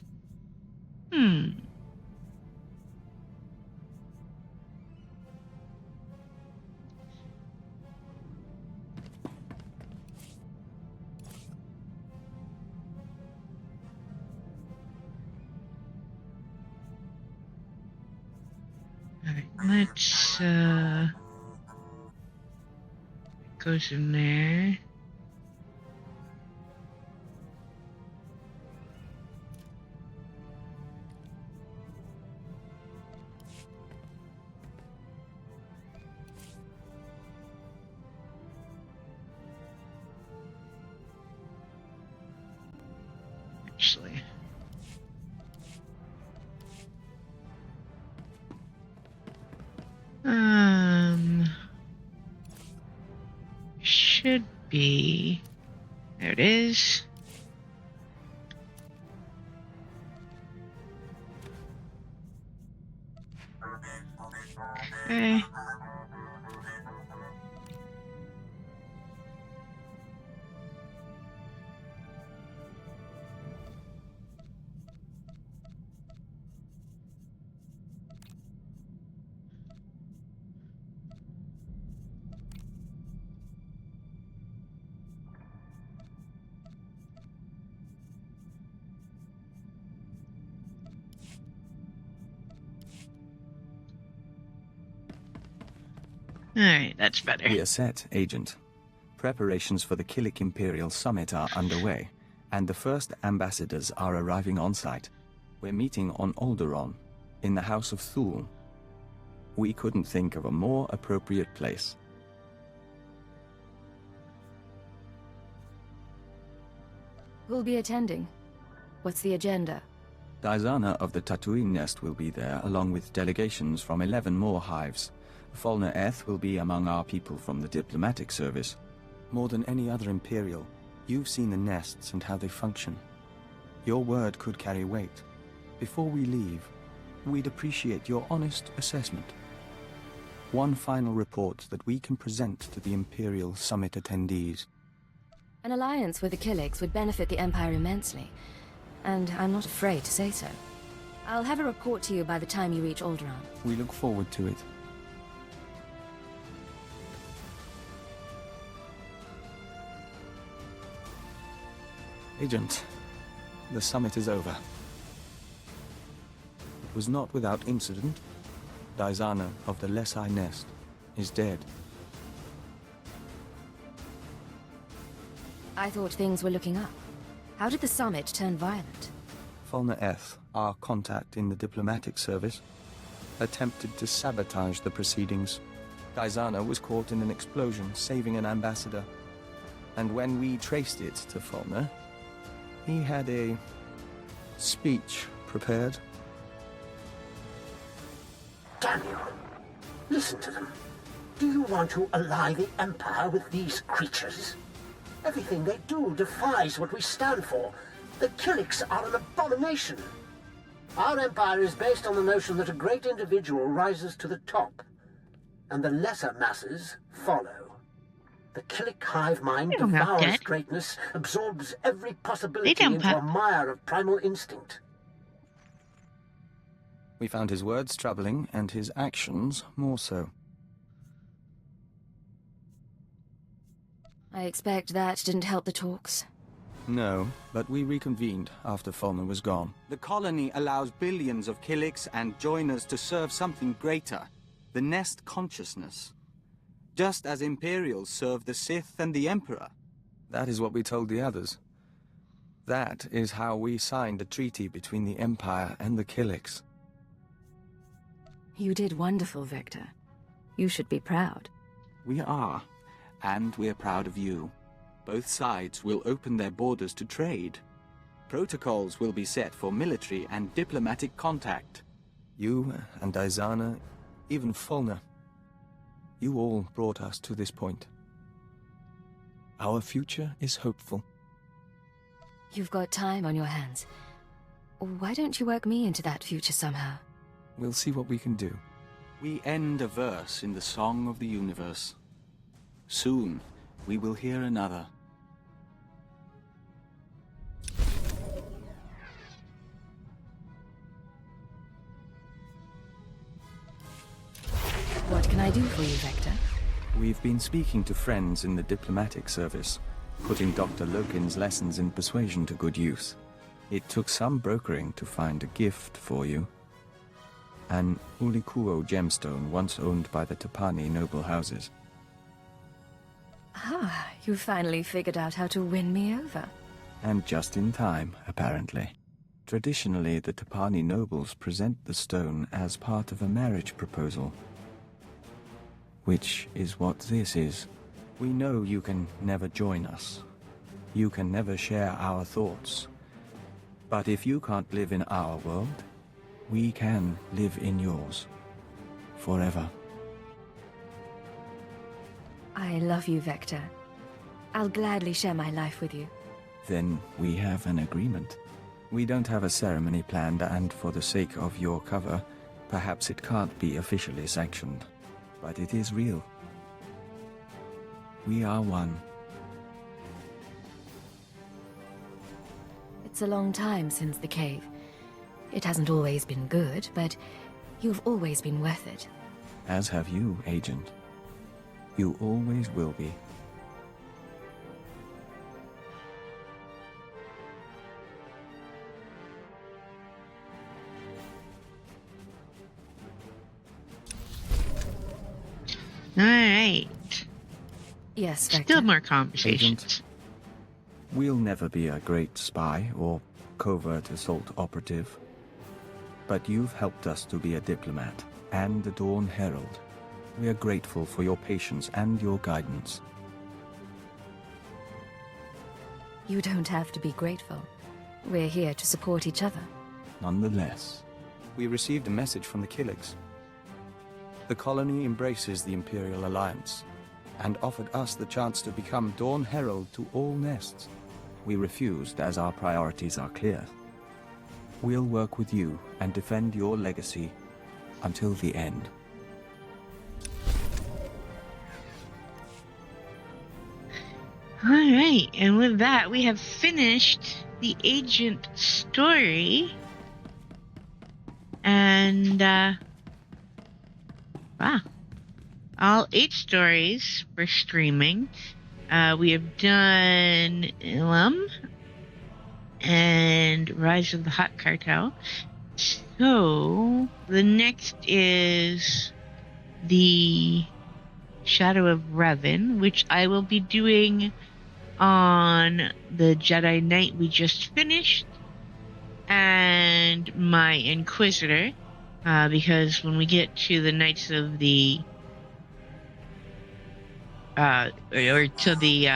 Let's, goes in there. Actually. Should be. There it is. Okay. Alright, that's better. We are set, Agent. Preparations for the Killik Imperial Summit are underway, and the first ambassadors are arriving on site. We're meeting on Alderaan, in the House of Thule. We couldn't think of a more appropriate place. Who'll be attending? What's the agenda? Diana of the Tatooine Nest will be there, along with delegations from 11 more hives. Falna Eth will be among our people from the diplomatic service. More than any other Imperial, you've seen the nests and how they function. Your word could carry weight. Before we leave, we'd appreciate your honest assessment. One final report that we can present to the Imperial Summit attendees. An alliance with the Killiks would benefit the Empire immensely, and I'm not afraid to say so. I'll have a report to you by the time you reach Alderaan. We look forward to it. Agent, the summit is over. It was not without incident. Diana of the Lesai Nest is dead. I thought things were looking up. How did the summit turn violent? Falna Eth, our contact in the diplomatic service, attempted to sabotage the proceedings. Diana was caught in an explosion, saving an ambassador. And when we traced it to Falna, he had a speech prepared. Daniel, listen to them. Do you want to ally the Empire with these creatures? Everything they do defies what we stand for. The Killiks are an abomination. Our empire is based on the notion that a great individual rises to the top, and the lesser masses follow. The Killik hive mind devours greatness, absorbs every possibility into a mire of primal instinct. We found his words troubling, and his actions more so. I expect that didn't help the talks. No, but we reconvened after Falna was gone. The colony allows billions of Killiks and joiners to serve something greater, the Nest consciousness. Just as Imperials serve the Sith and the Emperor. That is what we told the others. That is how we signed a treaty between the Empire and the Killiks. You did wonderful, Victor. You should be proud. We are, and we're proud of you. Both sides will open their borders to trade. Protocols will be set for military and diplomatic contact. You and Diana, even Falna. You all brought us to this point. Our future is hopeful. You've got time on your hands. Why don't you work me into that future somehow? We'll see what we can do. We end a verse in the Song of the Universe. Soon, we will hear another. What can I do for you, Vector? We've been speaking to friends in the diplomatic service, putting Dr. Lokin's lessons in persuasion to good use. It took some brokering to find a gift for you. An Ulikuo gemstone once owned by the Tapani noble houses. Ah, you finally figured out how to win me over. And just in time, apparently. Traditionally, the Tapani nobles present the stone as part of a marriage proposal. Which is what this is. We know you can never join us. You can never share our thoughts. But if you can't live in our world, we can live in yours. Forever. I love you, Vector. I'll gladly share my life with you. Then we have an agreement. We don't have a ceremony planned, and for the sake of your cover, perhaps it can't be officially sanctioned. But it is real. We are one. It's a long time since the cave. It hasn't always been good, but you've always been worth it. As have you, Agent. You always will be. All right. Yes, Vector. Still more conversations. Agent, we'll never be a great spy or covert assault operative. But you've helped us to be a diplomat and a Dawn Herald. We are grateful for your patience and your guidance. You don't have to be grateful. We're here to support each other. Nonetheless, we received a message from the Killigs. The colony embraces the Imperial Alliance and offered us the chance to become Dawn Herald to all nests. We refused as our priorities are clear. We'll work with you and defend your legacy until the end. All right, and with that, we have finished the agent story. And, wow. All 8 stories for streaming. We have done Ilum and Rise of the Hot Cartel. So, the next is the Shadow of Revan, which I will be doing on the Jedi Knight we just finished and my Inquisitor, because when we get to the Knights of the or to the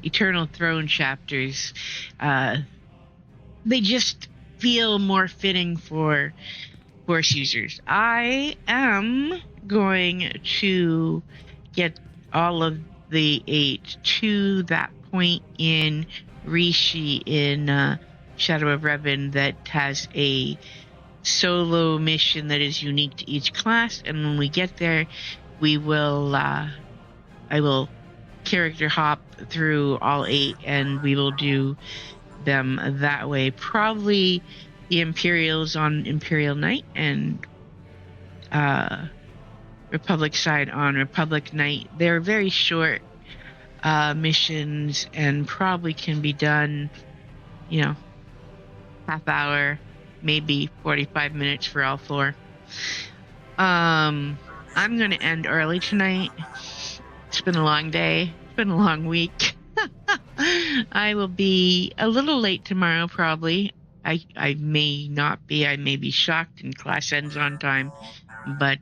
Eternal Throne chapters, they just feel more fitting for Force users. I am going to get all of the 8 to that point in Rishi in Shadow of Revan that has a solo mission that is unique to each class, and when we get there, we will I will character hop through all 8 and we will do them that way. Probably the Imperials on Imperial Knight and Republic side on Republic Knight. They're very short missions and probably can be done, half hour, maybe 45 minutes for all 4. I'm going to end early tonight. It's been a long day. It's been a long week. I will be a little late tomorrow, probably. I may not be. I may be shocked and class ends on time. But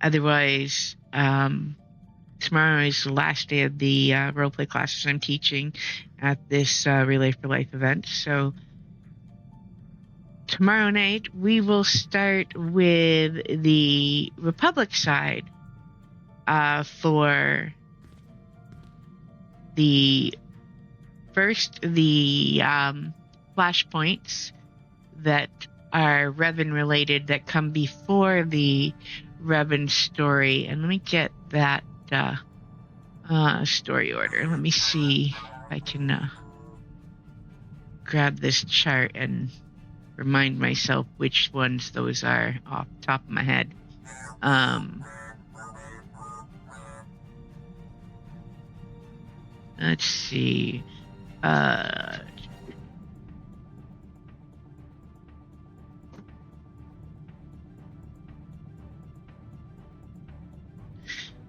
otherwise, tomorrow is the last day of the roleplay classes I'm teaching at this Relay for Life event. So tomorrow night, we will start with the Republic side for the flashpoints that are Revan related that come before the Revan story. And let me get that story order. Let me see if I can grab this chart and remind myself which ones those are off the top of my head. Let's see.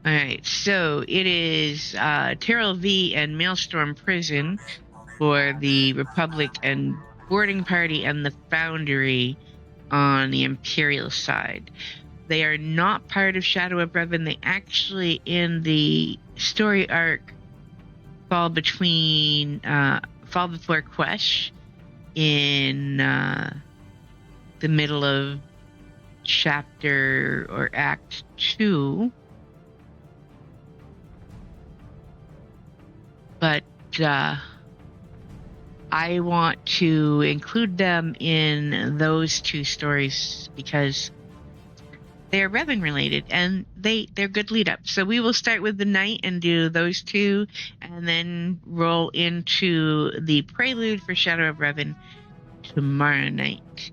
All right, so it is Terrell V and Maelstrom Prison for the Republic and Boarding Party and the Foundry on the Imperial side. They are not part of Shadow of Revan. They actually, in the story arc, fall between fall before Quesh in the middle of chapter or act 2. But I want to include them in those 2 stories because they're Revan related and they're good lead up. So we will start with the night and do those 2 and then roll into the prelude for Shadow of Revan tomorrow night.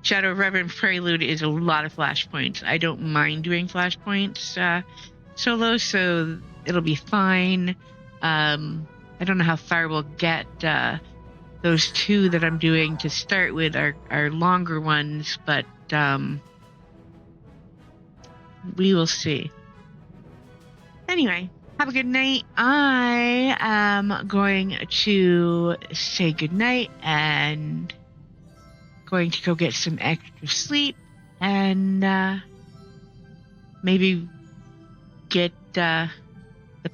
Shadow of Revan prelude is a lot of flashpoints. I don't mind doing flashpoints solo, so it'll be fine. I don't know how far we'll get. Those 2 that I'm doing to start with are longer ones, but we will see. Anyway, have a good night. I am going to say good night and going to go get some extra sleep and maybe get